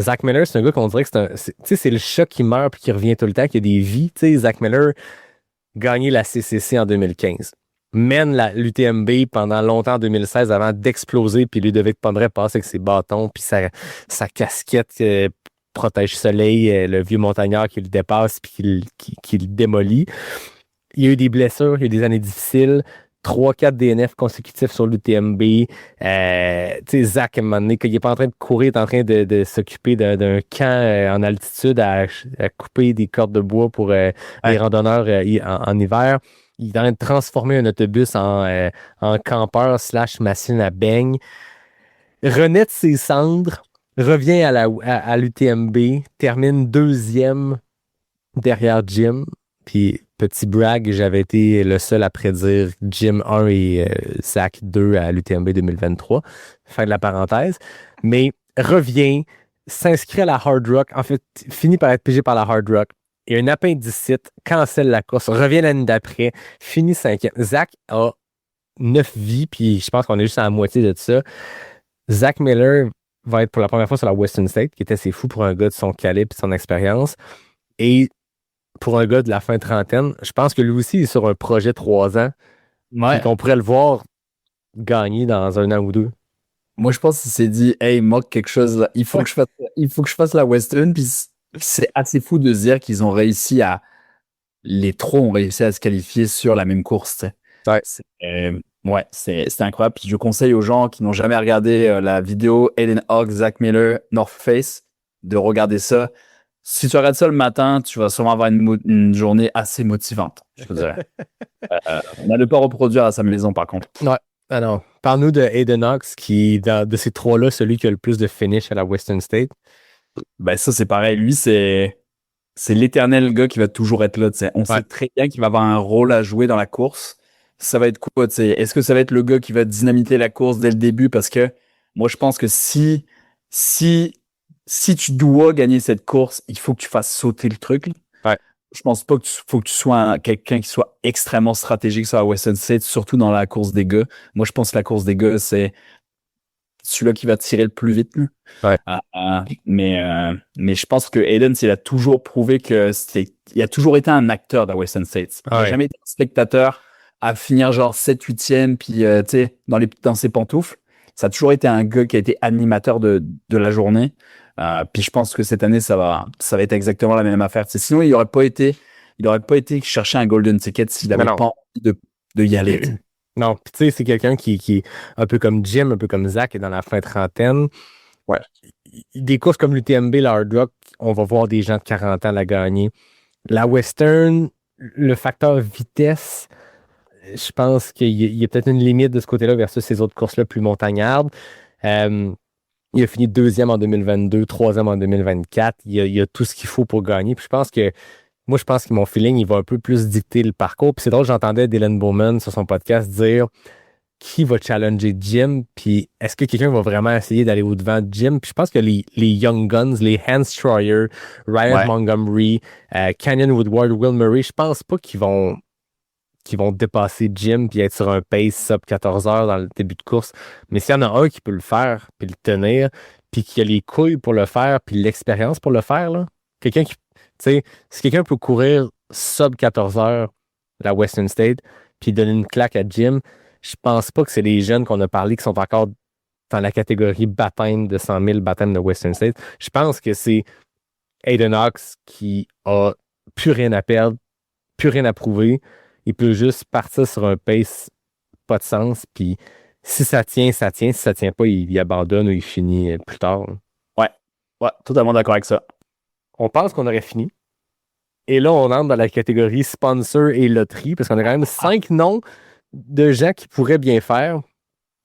Zach Miller, c'est un gars qu'on dirait que c'est le chat qui meurt puis qui revient tout le temps, qui a des vies. Tu sais, Zach Miller gagné la CCC en 2015. Mène l'UTMB pendant longtemps en 2016 avant d'exploser, puis Ludovic Pondray passe avec ses bâtons puis sa casquette protège-soleil, le vieux montagnard qui le dépasse puis qui le démolit. Il y a eu des blessures, il y a eu des années difficiles, 3-4 DNF consécutifs sur l'UTMB. Tu sais, Zach, à un moment donné, quand il n'est pas en train de courir, il est en train de s'occuper d'un camp en altitude à couper des cordes de bois pour les randonneurs en hiver. Il est en train de transformer un autobus en campeur / machine à beigne. Renaît de ses cendres, revient à l'UTMB, termine 2e derrière Jim. Puis, petit brag, j'avais été le seul à prédire Jim 1 et Zach 2 à l'UTMB 2023. Fin de la parenthèse. Mais revient, s'inscrit à la Hard Rock. En fait, finit par être pigé par la Hard Rock. Il y a une appendicite, cancelle la course, revient l'année d'après, finit 5e. Zach a 9 vies, puis je pense qu'on est juste à la moitié de ça. Zach Miller va être pour la première fois sur la Western State, qui était assez fou pour un gars de son calibre et de son expérience. Et pour un gars de la fin trentaine, je pense que lui aussi est sur un projet 3 ans. Ouais. On pourrait le voir gagner dans 1 an ou 2. Moi, je pense qu'il s'est dit, hey, il manque quelque chose là. Il faut que je fasse la Western. Puis c'est assez fou de se dire qu'ils ont réussi les trois ont réussi à se qualifier sur la même course. Tu sais. Ouais. C'est incroyable. Puis je conseille aux gens qui n'ont jamais regardé la vidéo Aiden Hawk, Zach Miller, North Face de regarder ça. Si tu regardes ça le matin, tu vas sûrement avoir une journée assez motivante, je te dirais. On a de pas reproduire à sa maison, par contre. Ouais. Ah non. Parle-nous de Aiden Hawks, qui, de ces trois-là, celui qui a le plus de finish à la Western State. Ben ça, c'est pareil. Lui, c'est l'éternel gars qui va toujours être là. T'sais. On sait très bien qu'il va avoir un rôle à jouer dans la course. Ça va être quoi? T'sais? Est-ce que ça va être le gars qui va dynamiter la course dès le début? Parce que moi, je pense que si tu dois gagner cette course, il faut que tu fasses sauter le truc. Ouais. Je pense pas que faut que tu sois quelqu'un qui soit extrêmement stratégique sur la Western State, surtout dans la course des gars. Moi, je pense que la course des gars, c'est celui-là qui va tirer le plus vite. Ouais. Mais je pense que Aiden, il a toujours prouvé il a toujours été un acteur de la Western States. Il n'a jamais été un spectateur à finir genre 7-8e, puis tu sais, dans ses pantoufles. Ça a toujours été un gars qui a été animateur de la journée. Puis je pense que cette année, ça va être exactement la même affaire. T'sais, sinon, il aurait pas été chercher un golden ticket s'il avait pas envie de y aller. T'sais. Non, puis tu sais, c'est quelqu'un qui un peu comme Jim, un peu comme Zach, est dans la fin trentaine. Ouais. Des courses comme l'UTMB, la Hard Rock, on va voir des gens de 40 ans la gagner. La Western, le facteur vitesse, je pense qu'il y a peut-être une limite de ce côté-là versus ces autres courses-là plus montagnardes. Il a fini 2e en 2022, 3e en 2024. Il y a tout ce qu'il faut pour gagner. Puis je pense que mon feeling, il va un peu plus dicter le parcours. Puis c'est drôle, j'entendais Dylan Bowman sur son podcast dire qui va challenger Jim, puis est-ce que quelqu'un va vraiment essayer d'aller au-devant de Jim? Puis je pense que les Young Guns, les Hans Troyer, Ryan Montgomery, Canyon Woodward, Will Murray, je pense pas qu'ils vont dépasser Jim puis être sur un pace sub 14 heures dans le début de course. Mais s'il y en a un qui peut le faire, puis le tenir, puis qui a les couilles pour le faire, puis l'expérience pour le faire, là, quelqu'un qui, tu sais, si quelqu'un peut courir sub 14 heures la Western State, puis donner une claque à Jim, je pense pas que c'est les jeunes qu'on a parlé qui sont encore dans la catégorie baptême de 100 000 baptêmes de Western State. Je pense que c'est Aiden Hawks qui a plus rien à perdre, plus rien à prouver. Il peut juste partir sur un pace pas de sens, puis si ça tient, ça tient. Si ça tient pas, il abandonne ou il finit plus tard. Ouais, totalement d'accord avec ça. On pense qu'on aurait fini. Et là, on entre dans la catégorie sponsor et loterie, parce qu'on a quand même 5 noms de gens qui pourraient bien faire.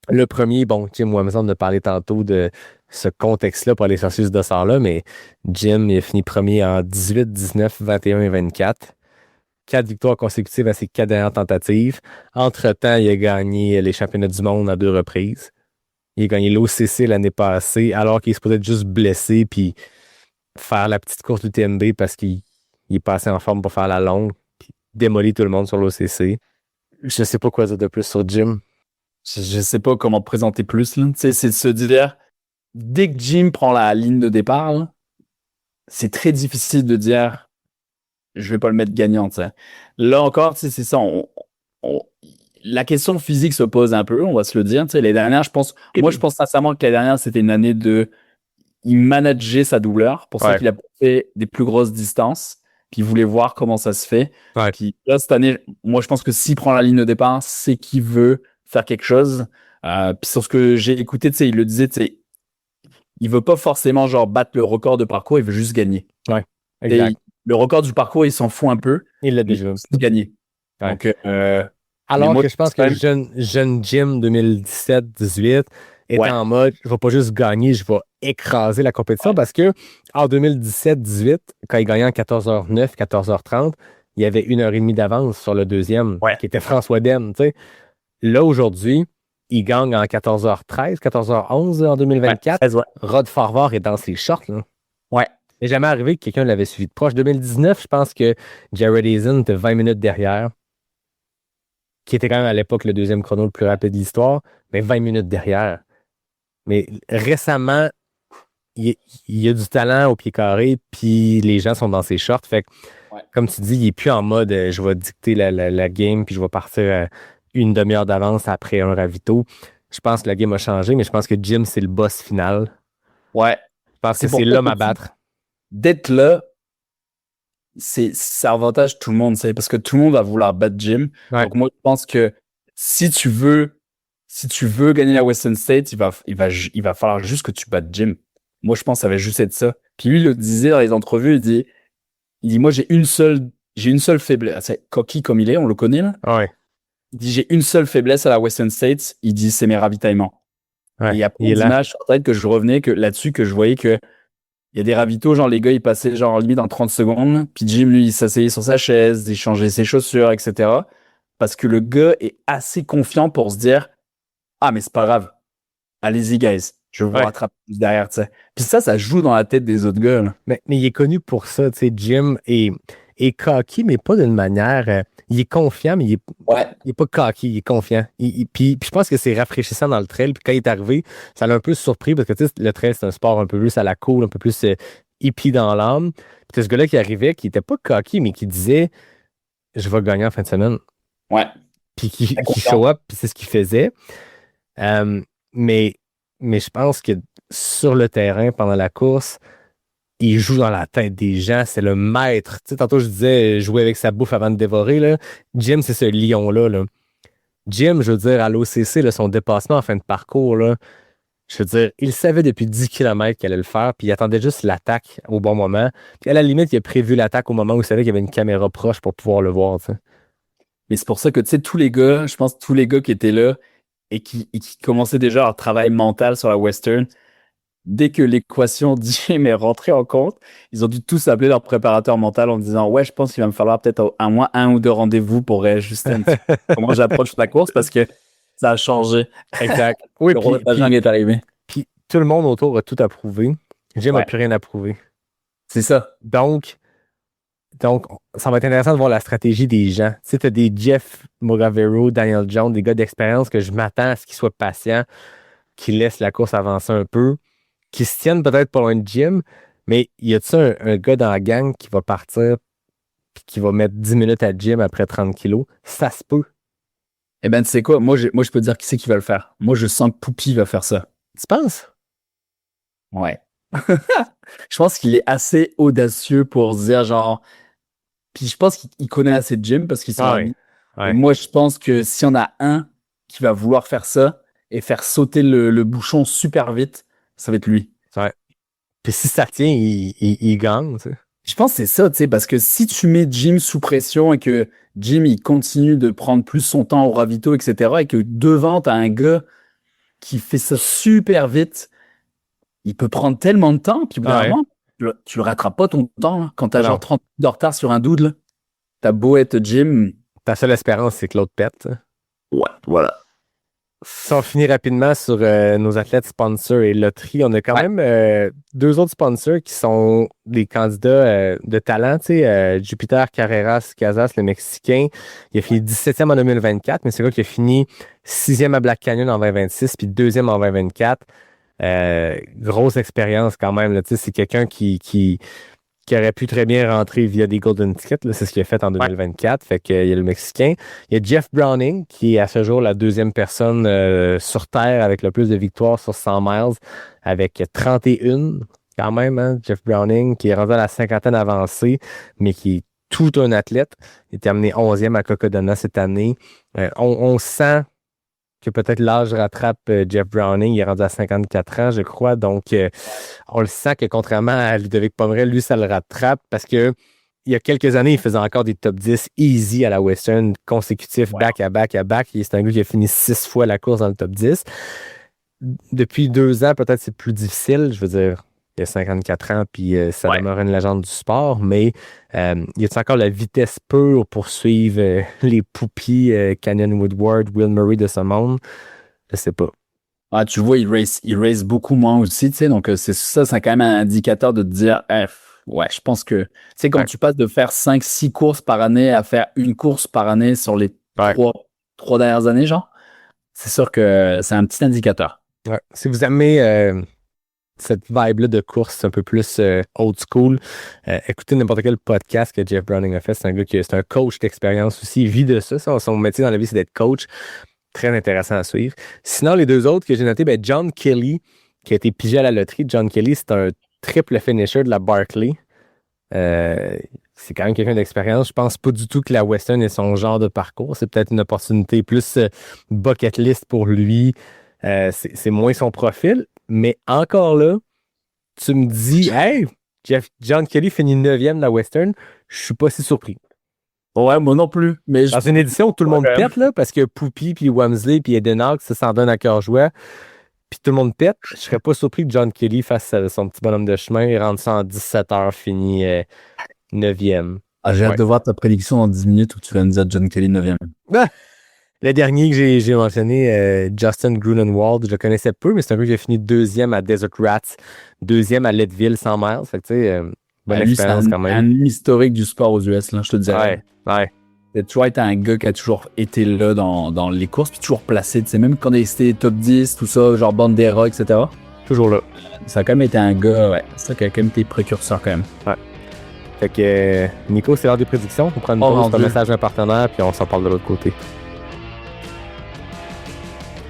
Le premier, bon, Jim Wamson on a parlé tantôt de ce contexte-là pour aller chercher ce dossard-là, mais Jim, il a fini premier en 18, 19, 21 et 24. 4 victoires consécutives à ses 4 dernières tentatives. Entre-temps, il a gagné les championnats du monde à 2 reprises. Il a gagné l'OCC l'année passée, alors qu'il se peut être juste blessé puis faire la petite course du TMB parce qu'il est passé en forme pour faire la longue, puis démolir tout le monde sur l'OCC. Je sais pas quoi dire de plus sur Jim. Je sais pas comment présenter plus. Là. C'est de se dire, dès que Jim prend la ligne de départ, là, c'est très difficile de dire je vais pas le mettre gagnant. T'sais. Là encore, c'est ça. La question physique se pose un peu, on va se le dire. Les dernières, je pense sincèrement que la dernière, c'était une année il manageait sa douleur. Pour ça qu'il a fait des plus grosses distances. Puis il voulait voir comment ça se fait. Ouais. Puis là, cette année, moi, je pense que s'il prend la ligne de départ, c'est qu'il veut faire quelque chose. Puis sur ce que j'ai écouté, il le disait, il veut pas forcément genre battre le record de parcours, il veut juste gagner. Ouais, exact. Le record du parcours, il s'en fout un peu. Il l'a déjà gagné. Ouais. Donc, alors moi, que je pense que jeune Jim 2017-18 était en mode, je vais pas juste gagner, je vais écraser la compétition parce que en 2017-18, quand il gagnait en 14h09, 14h30, il y avait 1h30 d'avance sur le deuxième, qui était François Demme. T'sais. Là, aujourd'hui, il gagne en 14h13, 14h11 en 2024. Rod Farvar est dans ses shorts. Là. Ouais. Il n'est jamais arrivé que quelqu'un l'avait suivi de proche. 2019, je pense que Jared Hazen était 20 minutes derrière, qui était quand même à l'époque le deuxième chrono le plus rapide de l'histoire, mais 20 minutes derrière. Mais récemment, il y a du talent au pied carré, puis les gens sont dans ses shorts. Fait que, comme tu dis, il n'est plus en mode je vais dicter la game, puis je vais partir une demi-heure d'avance après un ravito. Je pense que la game a changé, mais je pense que Jim, c'est le boss final. Ouais. Je pense que C'est pour c'est ça l'homme que à battre. D'être là, ça avantage tout le monde, c'est parce que tout le monde va vouloir battre Jim. Ouais. Donc moi, je pense que si tu veux gagner la Western State, il va falloir juste que tu battes Jim. Moi, je pense que ça va juste être ça. Puis lui, il le disait dans les entrevues, il dit, moi, j'ai une seule faiblesse. C'est coquille comme il est, on le connaît, là. Ouais. Il dit, j'ai une seule faiblesse à la Western States. Il dit, c'est mes ravitaillements. Ouais. Et il y a plein Il est là. d'images sur Internet que je revenais là-dessus, que je voyais que il y a des ravitaux, genre les gars, ils passaient genre limite en 30 secondes. Puis Jim, lui, il s'asseyait sur sa chaise, il changeait ses chaussures, etc. Parce que le gars est assez confiant pour se dire, ah, mais c'est pas grave. Allez-y, guys. Je vais vous rattraper derrière, tu sais. Puis ça joue dans la tête des autres gars, là. Mais il est connu pour ça, tu sais, Jim est cocky, mais pas d'une manière... il est confiant, mais il est pas cocky, il est confiant. Puis je pense que c'est rafraîchissant dans le trail. Puis quand il est arrivé, ça l'a un peu surpris parce que tu sais, le trail, c'est un sport un peu plus à la cool, un peu plus hippie dans l'âme. Puis ce gars-là qui arrivait, qui était pas cocky, mais qui disait « Je vais gagner en fin de semaine. » Ouais. Puis qui show up, puis c'est ce qu'il faisait. Mais je pense que sur le terrain, pendant la course, il joue dans la tête des gens, c'est le maître. Tu sais, tantôt, je disais jouer avec sa bouffe avant de dévorer. Là. Jim, c'est ce lion-là. Là. Jim, je veux dire, à l'OCC, là, son dépassement en fin de parcours, là, je veux dire, il savait depuis 10 km qu'il allait le faire, puis il attendait juste l'attaque au bon moment. Puis à la limite, il a prévu l'attaque au moment où il savait qu'il y avait une caméra proche pour pouvoir le voir. Tu sais. Mais c'est pour ça que, tu sais, je pense tous les gars qui étaient là et qui commençaient déjà leur travail mental sur la Western, dès que l'équation Jim est rentrée en compte, ils ont dû tous appeler leur préparateur mental en disant « Ouais, je pense qu'il va me falloir peut-être à moins 1 ou 2 rendez-vous pour réajuster un petit peu comment j'approche la course parce que ça a changé. » Exact. Oui, le rôle de Pajang est arrivé. Puis tout le monde autour a tout approuvé. Jim n'a plus rien approuvé. C'est ça. Donc, ça va être intéressant de voir la stratégie des gens. Tu sais, tu as des Jeff Mogavero, Daniel Jones, des gars d'expérience que je m'attends à ce qu'ils soient patients, qu'ils laissent la course avancer un peu, qu'ils se tiennent peut-être pas loin de Jim, mais y a-t-il un gars dans la gang qui va partir et qui va mettre 10 minutes à Jim après 30 kilos? Ça se peut. Eh ben, tu sais quoi? Moi, je peux te dire qui c'est qui va le faire. Moi, je sens que Poupy va faire ça. Tu penses? Ouais. Je pense qu'il est assez audacieux pour se dire genre... Puis je pense qu'il connaît assez Jim parce qu'il s'en a mis. Ouais. Moi, je pense que s'il y en a un qui va vouloir faire ça et faire sauter le bouchon super vite, ça va être lui. Ouais. Puis si ça tient, il gagne, tu sais. Je pense que c'est ça, tu sais, parce que si tu mets Jim sous pression et que Jim, il continue de prendre plus son temps au ravito, etc., et que devant, t'as un gars qui fait ça super vite, il peut prendre tellement de temps, puis vraiment, tu le rattrapes pas ton temps, là. Quand t'as genre 30 minutes de retard sur un dude, t'as beau être Jim. Ta seule espérance, c'est que l'autre pète. Ouais, voilà. Si on finit rapidement sur nos athlètes sponsors et loterie, on a quand même 2 autres sponsors qui sont des candidats de talent. Tu sais, Jupiter Carreras Casas, le Mexicain, il a fini 17e en 2024, mais c'est le gars qui a fini 6e à Black Canyon en 2026 puis 2e en 2024. Grosse expérience quand même. Là, tu sais, c'est quelqu'un qui aurait pu très bien rentrer via des Golden Tickets. Là, c'est ce qu'il a fait en 2024. Fait qu'il y a le Mexicain. Il y a Jeff Browning, qui est à ce jour la 2e personne sur Terre avec le plus de victoires sur 100 miles, avec 31 quand même. Hein? Jeff Browning, qui est rendu à la 50aine avancée, mais qui est tout un athlète. Il est terminé 11e à Cocodona cette année. On sent que peut-être l'âge rattrape Jeff Browning. Il est rendu à 54 ans, je crois. Donc, on le sent que contrairement à Ludovic Pomerel, lui, ça le rattrape parce que il y a quelques années, il faisait encore des top 10 easy à la Western, consécutifs, back à back à back. C'est un gars qui a fini 6 fois la course dans le top 10. Depuis 2 ans, peut-être c'est plus difficile. Je veux dire, il a 54 ans, puis ça demeure une légende du sport, mais y a-t-il encore la vitesse pure pour suivre les Poupy, Canyon Woodward, Will Murray de ce monde? Je sais pas. Ah, tu vois, il race beaucoup moins aussi, tu sais, donc c'est quand même un indicateur de te dire, ouais, je pense que, tu sais, quand tu passes de faire 5-6 courses par année à faire une course par année sur les 3 dernières années, genre, c'est sûr que c'est un petit indicateur. Ouais. Si vous aimez cette vibe-là de course un peu plus old school, écoutez n'importe quel podcast que Jeff Browning a fait. C'est un gars c'est un coach d'expérience aussi. Il vit de ça. Son métier dans la vie, c'est d'être coach. très intéressant à suivre. Sinon, les deux autres que j'ai notés, John Kelly, qui a été pigé à la loterie. John Kelly, c'est un triple finisher de la Barclay. C'est quand même quelqu'un d'expérience. Je pense pas du tout que la Western est son genre de parcours. C'est peut-être une opportunité plus bucket list pour lui. C'est moins son profil. Mais encore là, tu me dis, hey, John Kelly finit 9e de la Western. Je suis pas si surpris. Ouais, moi non plus. Mais Dans une édition où tout le monde pète, là, parce que Poupy, puis Wamsley, puis Eden Hawks, ça s'en donne à cœur joie. Puis tout le monde pète. Je serais pas surpris que John Kelly fasse son petit bonhomme de chemin et rentre ça en 17 heures, fini 9e. J'ai hâte de voir ta prédiction dans 10 minutes où tu vas me dire John Kelly 9e. Le dernier que j'ai mentionné, Justin Grunenwald, je le connaissais peu, mais c'est un peu qui a fini 2e à Desert Rats, 2e à Leadville 100 miles. Fait que tu sais, bonne expérience quand même. Un historique du sport aux US, là, je te dirais. Ouais. C'est toujours été un gars qui a toujours été là dans les courses, puis toujours placé, tu sais, même quand il était top 10, tout ça, genre Bandera, etc. Toujours là. Ça a quand même été un gars, ça qui a quand même été précurseur quand même. Ouais. Fait que, Nico, c'est l'heure des prédictions. On prend une pause, un message d'un partenaire, puis on s'en parle de l'autre côté.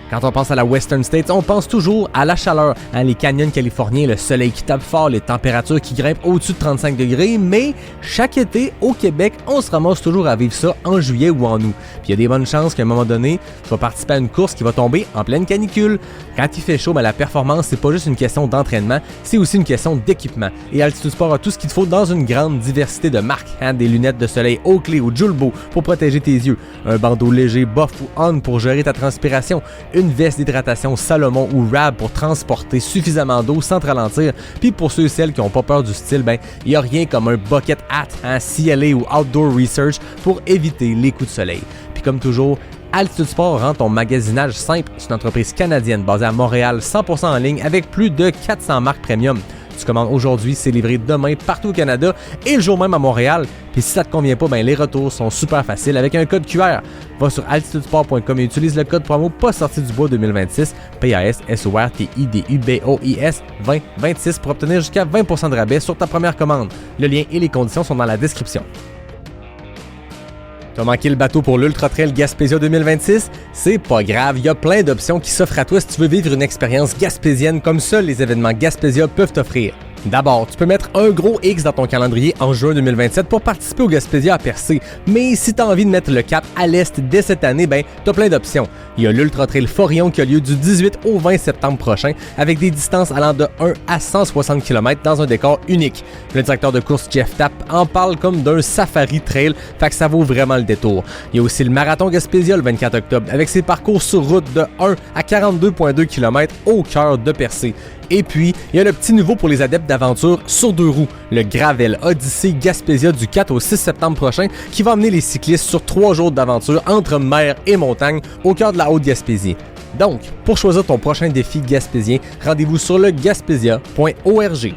Quand on pense à la Western States, on pense toujours à la chaleur. Les canyons californiens, le soleil qui tape fort, les températures qui grimpent au-dessus de 35 degrés, mais chaque été, au Québec, on se ramasse toujours à vivre ça en juillet ou en août. Puis il y a des bonnes chances qu'à un moment donné, tu vas participer à une course qui va tomber en pleine canicule. Quand il fait chaud, la performance, c'est pas juste une question d'entraînement, c'est aussi une question d'équipement. Et Altitude Sport a tout ce qu'il te faut dans une grande diversité de marques. Des lunettes de soleil Oakley ou Julbo pour protéger tes yeux, un bandeau léger Buff ou On pour gérer ta transpiration, une veste d'hydratation Salomon ou Rab pour transporter suffisamment d'eau sans te ralentir. Puis pour ceux et celles qui n'ont pas peur du style, il n'y a rien comme un bucket hat, CLA ou Outdoor Research pour éviter les coups de soleil. Puis comme toujours, Altitude Sport rend ton magasinage simple. C'est une entreprise canadienne basée à Montréal, 100% en ligne avec plus de 400 marques premium. Tu commandes aujourd'hui, c'est livré demain partout au Canada et le jour même à Montréal. Puis si ça te convient pas, les retours sont super faciles avec un code QR. Va sur altitudesport.com et utilise le code promo pas sorti du bois 2026 PASSORTIDUBOIS 2026 pour obtenir jusqu'à 20% de rabais sur ta première commande. Le lien et les conditions sont dans la description. T'as manqué le bateau pour l'Ultra Trail Gaspésia 2026? C'est pas grave, il y a plein d'options qui s'offrent à toi si tu veux vivre une expérience gaspésienne comme seuls les événements Gaspésia peuvent t'offrir. D'abord, tu peux mettre un gros X dans ton calendrier en juin 2027 pour participer au Gaspésia à Percé. Mais si tu as envie de mettre le cap à l'est dès cette année, t'as plein d'options. Il y a l'Ultra Trail Forillon qui a lieu du 18 au 20 septembre prochain avec des distances allant de 1 à 160 km dans un décor unique. Le directeur de course Jeff Tapp en parle comme d'un safari trail, fait que ça vaut vraiment le détour. Il y a aussi le Marathon Gaspésia le 24 octobre avec ses parcours sur route de 1 à 42,2 km au cœur de Percé. Et puis, il y a le petit nouveau pour les adeptes d'aventure sur 2 roues, le Gravel Odyssey Gaspésia du 4 au 6 septembre prochain, qui va emmener les cyclistes sur 3 jours d'aventure entre mer et montagne au cœur de la Haute-Gaspésie. Donc, pour choisir ton prochain défi gaspésien, rendez-vous sur le gaspésia.org.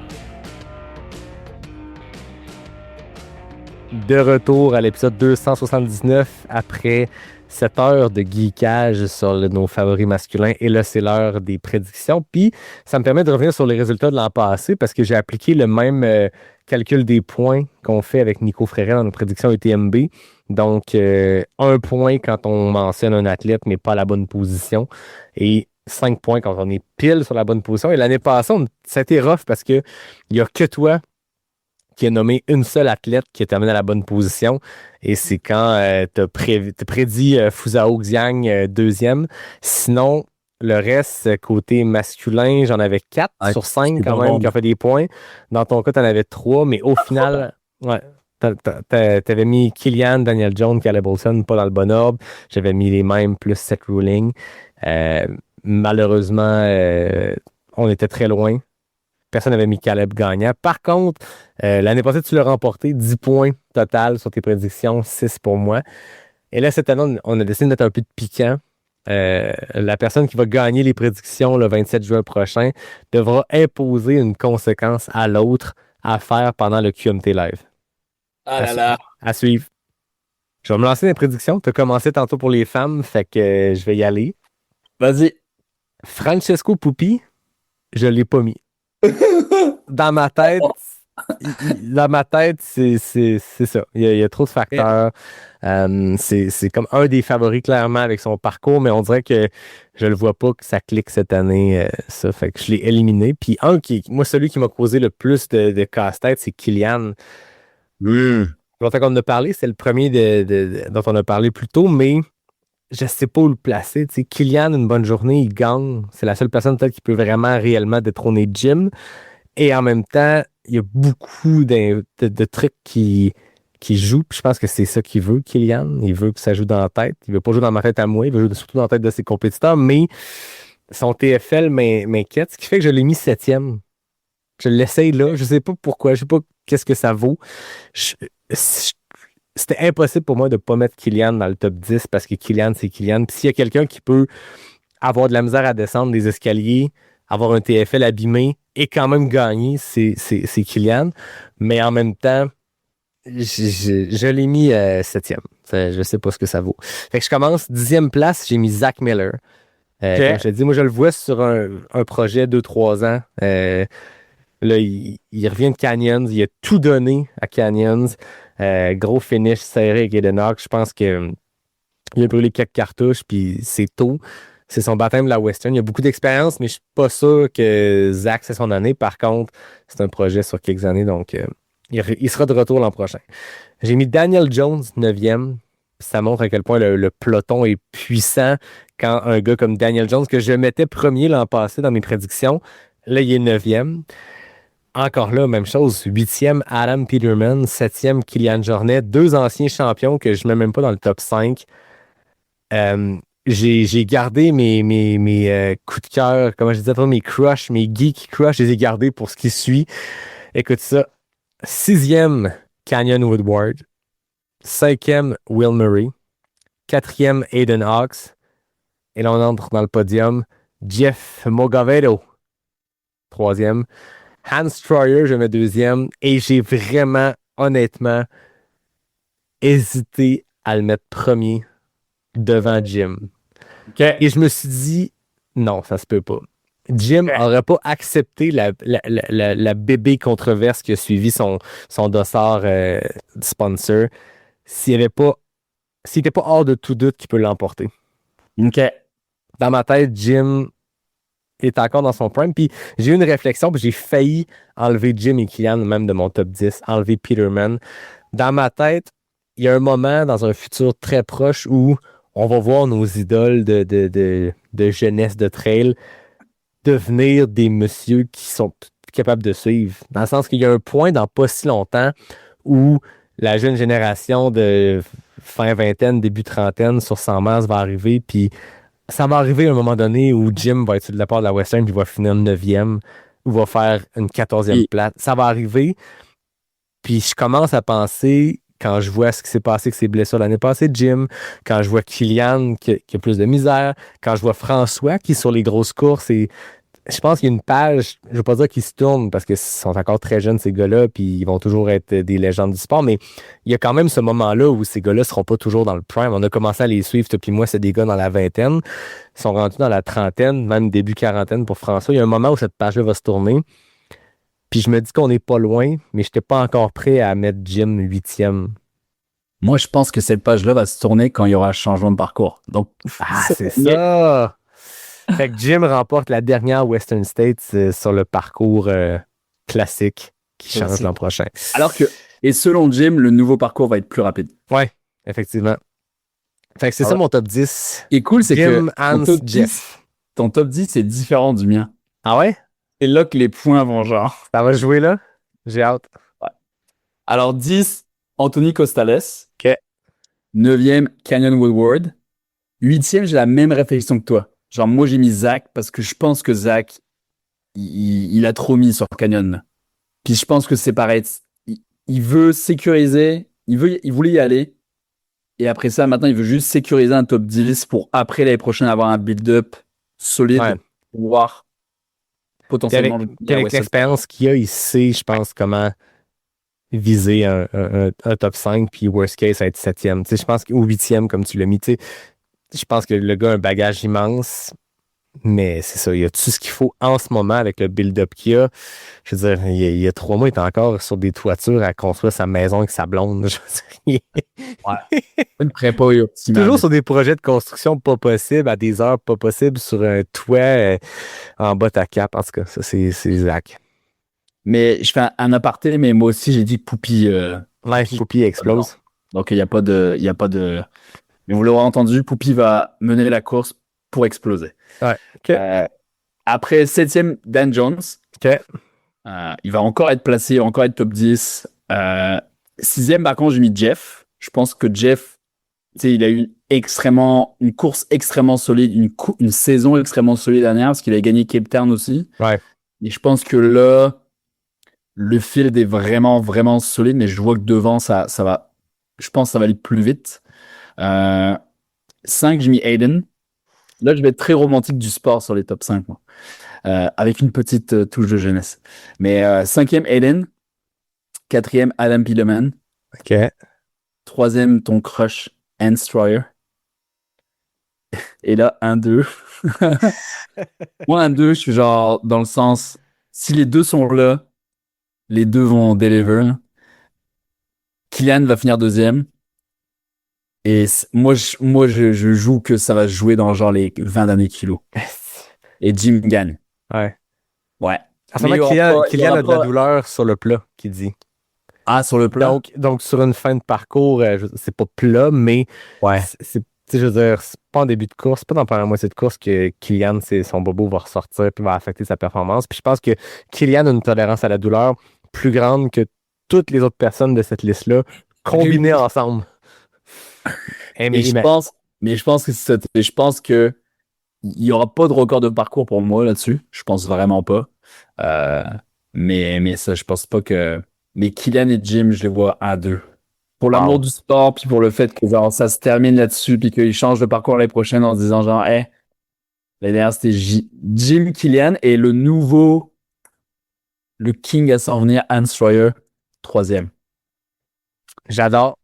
De retour à l'épisode 279 après 7 heures de geekage sur nos favoris masculins. Et là, c'est l'heure des prédictions. Puis, ça me permet de revenir sur les résultats de l'an passé parce que j'ai appliqué le même calcul des points qu'on fait avec Nico Fréret dans nos prédictions UTMB. Donc, 1 point quand on mentionne un athlète, mais pas à la bonne position. Et 5 points quand on est pile sur la bonne position. Et l'année passée, ça a été rough parce qu'il n'y a que toi qui a nommé une seule athlète qui est amenée à la bonne position. Et c'est quand tu as prédit Fusao Xiang 2e. Sinon, le reste, côté masculin, j'en avais 4 sur 5 quand même qui ont fait des points. Dans ton cas, tu en avais 3, mais au final, t'avais mis Kilian, Daniel Jones, Caleb Olson, pas dans le bon ordre. J'avais mis les mêmes plus Seth Ruling. Malheureusement, on était très loin. Personne n'avait mis Caleb gagnant. Par contre, l'année passée, tu l'as remporté. 10 points total sur tes prédictions, 6 pour moi. Et là, cette année, on a décidé de mettre un peu de piquant. La personne qui va gagner les prédictions le 27 juin prochain devra imposer une conséquence à l'autre à faire pendant le QMT Live. Ah là là! À suivre. Je vais me lancer dans les prédictions. Tu as commencé tantôt pour les femmes, fait que je vais y aller. Vas-y. Francesco Pupi, je ne l'ai pas mis. Dans ma tête, Dans ma tête, c'est ça. Il y a trop de facteurs. C'est comme un des favoris, clairement, avec son parcours, mais on dirait que je le vois pas que ça clique cette année, ça. Fait que je l'ai éliminé. Puis moi, celui qui m'a causé le plus de casse-tête, c'est Kylian. Dont on a parlé, c'est le premier dont on a parlé plus tôt, mais je sais pas où le placer. Tu sais, Kylian, une bonne journée, il gagne. C'est la seule personne peut-être qui peut vraiment réellement détrôner Jim. Et en même temps, il y a beaucoup de trucs qui jouent. Puis je pense que c'est ça qu'il veut, Kylian. Il veut que ça joue dans la tête. Il veut pas jouer dans ma tête à moi. Il veut jouer surtout dans la tête de ses compétiteurs. Mais son TFL m'inquiète, ce qui fait que je l'ai mis 7e. Je l'essaye là. Je sais pas pourquoi. Je sais pas qu'est-ce que ça vaut. C'était impossible pour moi de ne pas mettre Kylian dans le top 10 parce que Kylian, c'est Kylian. Puis s'il y a quelqu'un qui peut avoir de la misère à descendre des escaliers, avoir un TFL abîmé et quand même gagner, c'est Kylian. Mais en même temps, je l'ai mis 7e. Je sais pas ce que ça vaut. Fait que je commence 10e place, j'ai mis Zach Miller. Comme je te dis, moi je le vois sur un projet 2-3 ans. Là, il revient de Canyons, il a tout donné à Canyons. Gros finish serré avec Eden Hawk. Je pense qu'il a brûlé quelques cartouches, puis c'est tôt. C'est son baptême de la Western. Il a beaucoup d'expérience, mais je suis pas sûr que Zach, c'est son année. Par contre, c'est un projet sur quelques années, donc il sera de retour l'an prochain. J'ai mis Daniel Jones 9e. Ça montre à quel point le peloton est puissant quand un gars comme Daniel Jones, que je mettais premier l'an passé dans mes prédictions, là, il est 9e. Encore là, même chose. 8e, Adam Peterman. 7e, Kylian Jornet. 2 anciens champions que je ne mets même pas dans le top 5. J'ai gardé mes coups de cœur, comment je disais, mes crushs, mes geek crushs, je les ai gardés pour ce qui suit. Écoute ça. 6e, Canyon Woodward. 5e, Will Murray. 4e, Aiden Hawks. Et là, on entre dans le podium. Jeff Mogavedo. 3e. Hans Troyer, je mets 2e. Et j'ai vraiment, honnêtement, hésité à le mettre premier devant Jim. Okay. Et je me suis dit, non, ça se peut pas. Jim n'aurait pas accepté la bébé controverse qui a suivi son dossard sponsor s'il n'était pas hors de tout doute qu'il peut l'emporter. OK. Dans ma tête, Jim est encore dans son prime. Puis j'ai eu une réflexion, puis j'ai failli enlever Jim et Kylian, même de mon top 10, enlever Peterman. Dans ma tête, il y a un moment dans un futur très proche où on va voir nos idoles de jeunesse de trail devenir des messieurs qui sont capables de suivre. Dans le sens qu'il y a un point dans pas si longtemps où la jeune génération de fin vingtaine, début trentaine sur 100 miles va arriver, puis ça va arriver à un moment donné où Jim va être sur le départ de la Western puis va finir 9e ou va faire une 14e place. Ça va arriver. Puis je commence à penser, quand je vois ce qui s'est passé avec ses blessures l'année passée, Jim, quand je vois Kylian qui a plus de misère, quand je vois François qui est sur les grosses courses, et je pense qu'il y a une page, je ne veux pas dire qu'ils se tournent parce qu'ils sont encore très jeunes, ces gars-là, puis ils vont toujours être des légendes du sport, mais il y a quand même ce moment-là où ces gars-là ne seront pas toujours dans le prime. On a commencé à les suivre, puis moi, c'est des gars dans la vingtaine, ils sont rendus dans la trentaine, même début quarantaine pour François. Il y a un moment où cette page-là va se tourner, puis je me dis qu'on n'est pas loin, mais je n'étais pas encore prêt à mettre Jim 8e. Moi, je pense que cette page-là va se tourner quand il y aura un changement de parcours. Donc, c'est ça! Fait que Jim remporte la dernière Western States sur le parcours classique qui change l'an prochain. Alors que, et selon Jim, le nouveau parcours va être plus rapide. Ouais, effectivement. Fait que c'est ça mon top 10. Et cool, c'est Jim, que Hans, Jeff. Ton top 10 est différent du mien. Ah ouais? C'est là que les points vont genre. Ça va jouer là? J'ai hâte. Ouais. Alors 10, Anthony Costales. OK. 9e, Canyon Woodward. 8e, j'ai la même réflexion que toi. Genre, moi, j'ai mis Zach parce que je pense que Zach, il a trop mis sur Canyon. Puis je pense que c'est pareil. Il veut sécuriser, il voulait y aller. Et après ça, maintenant, il veut juste sécuriser un top 10 pour après l'année prochaine avoir un build-up solide pour voir potentiellement. Avec l'expérience qu'il a, il sait, je pense, comment viser un top 5, puis worst case, être 7e. Tu sais, je pense, ou 8e, comme tu l'as mis. Tu sais, je pense que le gars a un bagage immense. Mais c'est ça, il y a tout ce qu'il faut en ce moment avec le build-up qu'il y a. Je veux dire, il y a 3 mois, il est encore sur des toitures à construire sa maison avec sa blonde. Je veux dire, Une prépa optimale. toujours sur des projets de construction pas possibles, à des heures pas possibles, sur un toit en bas à cap. En tout cas, ça, c'est Zach. Mais je fais un aparté, mais moi aussi, j'ai dit Poupie. Life Poupie explose. Donc, il n'y a pas de. Mais vous l'aurez entendu, Poupie va mener la course pour exploser. Ouais. OK. Après 7e, Dan Jones. OK. Il va encore être placé, il va encore être top 10. 6e, par contre, j'ai mis Jeff. Je pense que Jeff, tu sais, il a eu une course extrêmement solide, une saison extrêmement solide dernière parce qu'il a gagné Cape Town aussi. Ouais. Et je pense que là, le field est vraiment, vraiment solide, mais je vois que devant, ça va. Je pense que ça va aller plus vite. 5, j'ai mis Aiden. Là, je vais être très romantique du sport sur les top 5, moi. Avec une petite touche de jeunesse. Mais 5e, Aiden. 4e, Adam Pilleman. OK. 3e, ton crush, Anne Stroyer. Et là, 1-2. Moi, 1-2, je suis genre dans le sens, si les deux sont là, les deux vont deliver. Kylian va finir 2e. Et moi, je joue que ça va se jouer dans genre les 20 derniers kilos. Et Jim gagne. Ouais. Ouais. En ce moment, Kylian a de la douleur sur le plat, qu'il dit. Ah, sur le plat? Donc, sur une fin de parcours, c'est pas plat, mais ouais. Je veux dire, c'est pas en début de course, c'est pas dans la première moitié de course que Kylian, son bobo va ressortir puis va affecter sa performance. Puis je pense que Kylian a une tolérance à la douleur plus grande que toutes les autres personnes de cette liste-là, combinées ensemble. Mais je pense que il y aura pas de record de parcours pour moi là-dessus. Je pense vraiment pas. Mais ça, je pense pas que. Mais Kylian et Jim, je les vois à 2. Pour l'amour du sport, puis pour le fait que genre, ça se termine là-dessus, puis qu'ils changent de parcours l'année prochaine en se disant genre, l'année dernière c'était Jim, Kylian, et le King à s'en venir, Anne Stroyer, 3e. J'adore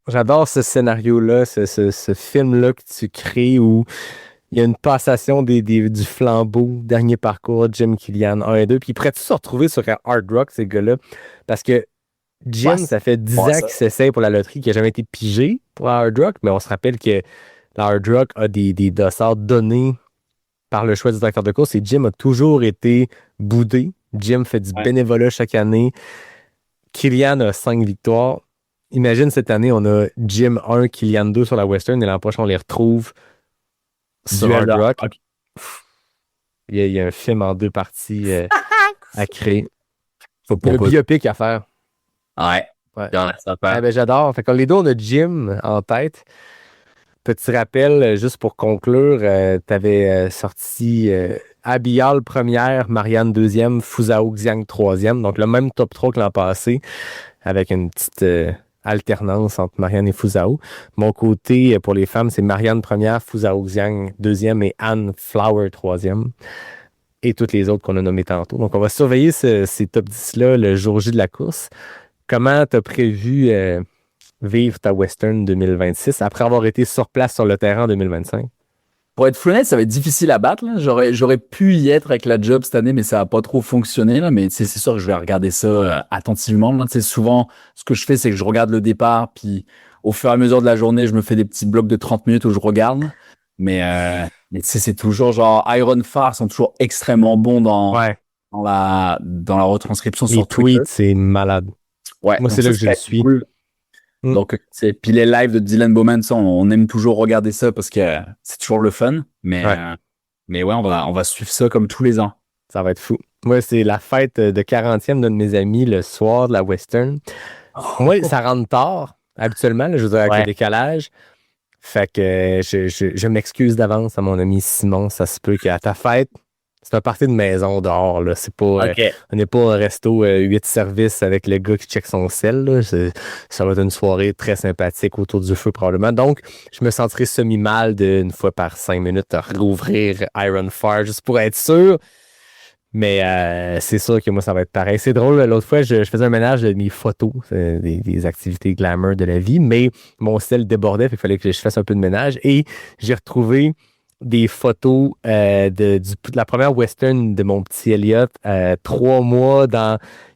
ce scénario-là, ce film-là que tu crées où il y a une passation du flambeau, dernier parcours, Jim, Kylian, 1 et 2, puis ils pourraient tous se retrouver sur un Hard Rock, ces gars-là, parce que Jim, ça fait 10 ans qu'il s'essaye pour la loterie, qu'il n'a jamais été pigé pour la Hard Rock, mais on se rappelle que la Hard Rock a des dossards donnés par le choix du directeur de course et Jim a toujours été boudé. Jim fait du bénévolat chaque année. Kylian a 5 victoires. Imagine cette année, on a Jim 1, Kylian 2 sur la Western et l'an prochain, on les retrouve sur Hard Rock. Okay. Il y a un film en 2 parties à créer. Il y a un biopic à faire. Ouais. J'adore. Fait que les deux, on a Jim en tête. Petit rappel, juste pour conclure, tu avais sorti Abial première, Marianne deuxième, Fusao Xiang troisième. Donc le même top 3 que l'an passé, avec une petite alternance entre Marianne et Fusao. Mon côté, pour les femmes, c'est Marianne première, Fusao Xiang deuxième et Anne Flower troisième. Et toutes les autres qu'on a nommées tantôt. Donc on va surveiller ces top 10-là le jour J de la course. Comment tu as prévu vivre ta Western 2026 après avoir été sur place sur le terrain en 2025? Pour être honnête, ça va être difficile à battre. Là. J'aurais pu y être avec la job cette année, mais ça n'a pas trop fonctionné. Là. Mais c'est sûr que je vais regarder ça attentivement. Là. Souvent, ce que je fais, c'est que je regarde le départ, puis au fur et à mesure de la journée, je me fais des petits blocs de 30 minutes où je regarde. Mais c'est toujours genre Iron Far sont toujours extrêmement bons dans la retranscription sur Twitter. Les tweets, c'est malade. Ouais, moi, c'est là que je le suis. Cool. Donc, puis les lives de Dylan Bowman, ça, on aime toujours regarder ça parce que c'est toujours le fun. Mais on va suivre ça comme tous les ans. Ça va être fou. Moi, c'est la fête de 40e d'un de mes amis le soir de la Western. Moi, ça rentre tard, habituellement, là, je veux dire, avec le décalage. Fait que je m'excuse d'avance à mon ami Simon. Ça se peut qu'à ta fête, c'est un party de maison dehors, là. C'est pas, on n'est pas au resto 8 services avec le gars qui check son sel, là. Ça va être une soirée très sympathique autour du feu, probablement. Donc, je me sentirais semi-mal d'une fois par 5 minutes à rouvrir Iron Fire, juste pour être sûr. Mais c'est sûr que moi, ça va être pareil. C'est drôle, l'autre fois, je faisais un ménage de mes photos, des activités glamour de la vie, mais mon sel débordait, fait qu'il fallait que je fasse un peu de ménage. Et j'ai retrouvé des photos de la première western de mon petit Elliot. 3 mois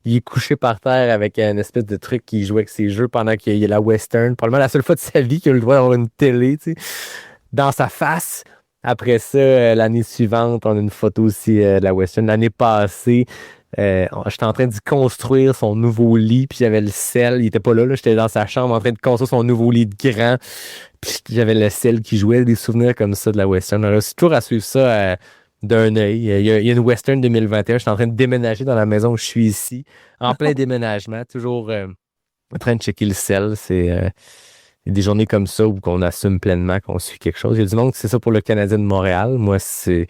il est couché par terre avec une espèce de truc qui jouait avec ses jeux pendant qu'il y a la western. Probablement la seule fois de sa vie qu'il a le droit d'avoir une télé, tu sais, dans sa face. Après ça, l'année suivante, on a une photo aussi de la western. L'année passée, j'étais en train de construire son nouveau lit, puis j'avais le sel. Il était pas là, j'étais dans sa chambre en train de construire son nouveau lit de grand. Puis j'avais le sel qui jouait, des souvenirs comme ça de la western. Alors, c'est toujours à suivre ça d'un œil. Il y a une western 2021. Je suis en train de déménager dans la maison où je suis ici, en plein déménagement, toujours en train de checker le sel. C'est des journées comme ça où on assume pleinement qu'on suit quelque chose. Il y a du monde qui c'est ça pour le Canadien de Montréal. Moi, c'est...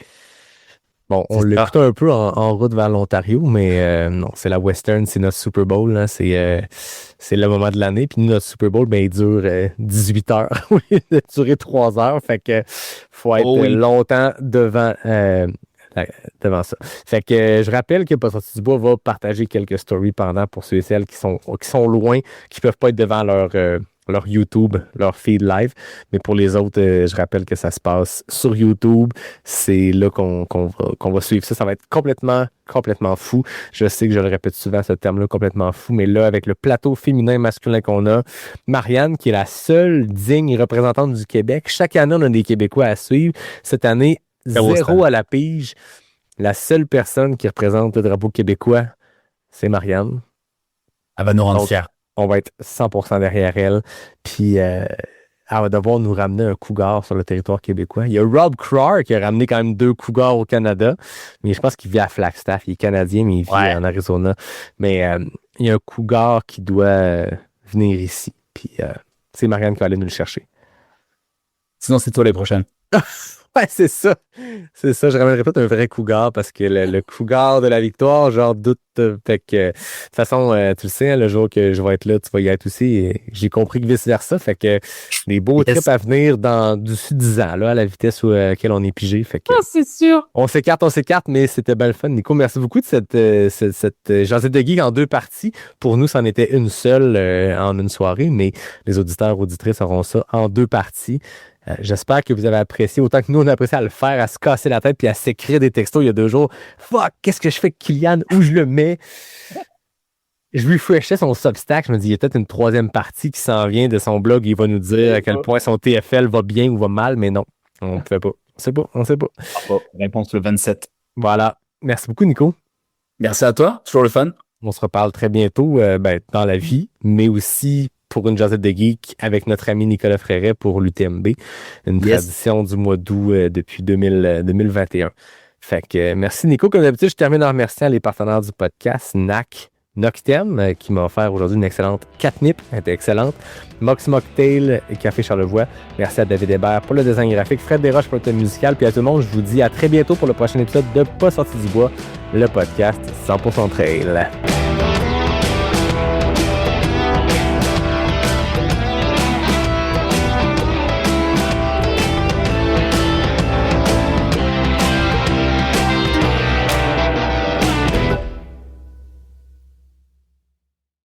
Bon, on l'écoute un peu en route vers l'Ontario, mais non, c'est la Western, c'est notre Super Bowl. Là, c'est le moment de l'année. Puis nous, notre Super Bowl, il dure 18 heures. Oui, il a duré 3 heures. Fait que faut être longtemps devant ça. Fait que je rappelle que Pas sorti du bois va partager quelques stories pendant pour ceux et celles qui sont loin, qui peuvent pas être devant leur YouTube, leur feed live. Mais pour les autres, je rappelle que ça se passe sur YouTube. C'est là qu'on va suivre ça. Ça va être complètement fou. Je sais que je le répète souvent, ce terme-là, complètement fou. Mais là, avec le plateau féminin et masculin qu'on a, Marianne, qui est la seule digne représentante du Québec. Chaque année, on a des Québécois à suivre. Cette année, 0 à la pige. La seule personne qui représente le drapeau québécois, c'est Marianne. Elle va nous rendre fiers. On va être 100% derrière elle. Puis, elle va devoir nous ramener un cougar sur le territoire québécois. Il y a Rob Crowar qui a ramené quand même 2 cougars au Canada. Mais je pense qu'il vit à Flagstaff. Il est canadien, mais il vit en Arizona. Mais il y a un cougar qui doit venir ici. Puis, c'est Marianne qui va aller nous le chercher. Sinon, c'est toi les prochaines. Ouais, c'est ça. C'est ça. Je ramènerai pas un vrai cougar parce que le cougar de la victoire, genre doute. Fait que, de toute façon, tu le sais, hein, le jour que je vais être là, tu vas y être aussi. Et j'ai compris que vice-versa. Fait que des beaux trips à venir d'ici 10 ans, là, à la vitesse à laquelle on est pigé. Fait que, c'est sûr. On s'écarte, mais c'était bien le fun. Nico, merci beaucoup de cette jasette de geek en 2 parties. Pour nous, c'en était une seule en une soirée, mais les auditeurs, auditrices auront ça en 2 parties. J'espère que vous avez apprécié autant que nous, on a apprécié à le faire, à se casser la tête puis à s'écrire des textos il y a 2 jours. Fuck, qu'est-ce que je fais avec Kylian? Où je le mets? Je refreshais son Substack. Je me dis, il y a peut-être une 3e partie qui s'en vient de son blog. Il va nous dire à quel point son TFL va bien ou va mal, mais non, on ne fait pas. On sait pas. Réponse le 27. Voilà. Merci beaucoup, Nico. Merci à toi. Toujours le fun. On se reparle très bientôt dans la vie, mais aussi pour une jasette de geek avec notre ami Nicolas Fréret pour l'UTMB. Une tradition du mois d'août depuis 2021. Fait que merci Nico. Comme d'habitude, je termine en remerciant les partenaires du podcast, NAC, Noctem, qui m'a offert aujourd'hui une excellente catnip. Elle était excellente. Mox Mocktail et Café Charlevoix. Merci à David Hébert pour le design graphique, Fred Desroches pour le thème musical. Puis à tout le monde, je vous dis à très bientôt pour le prochain épisode de Pas sorti du bois, le podcast 100% Trail.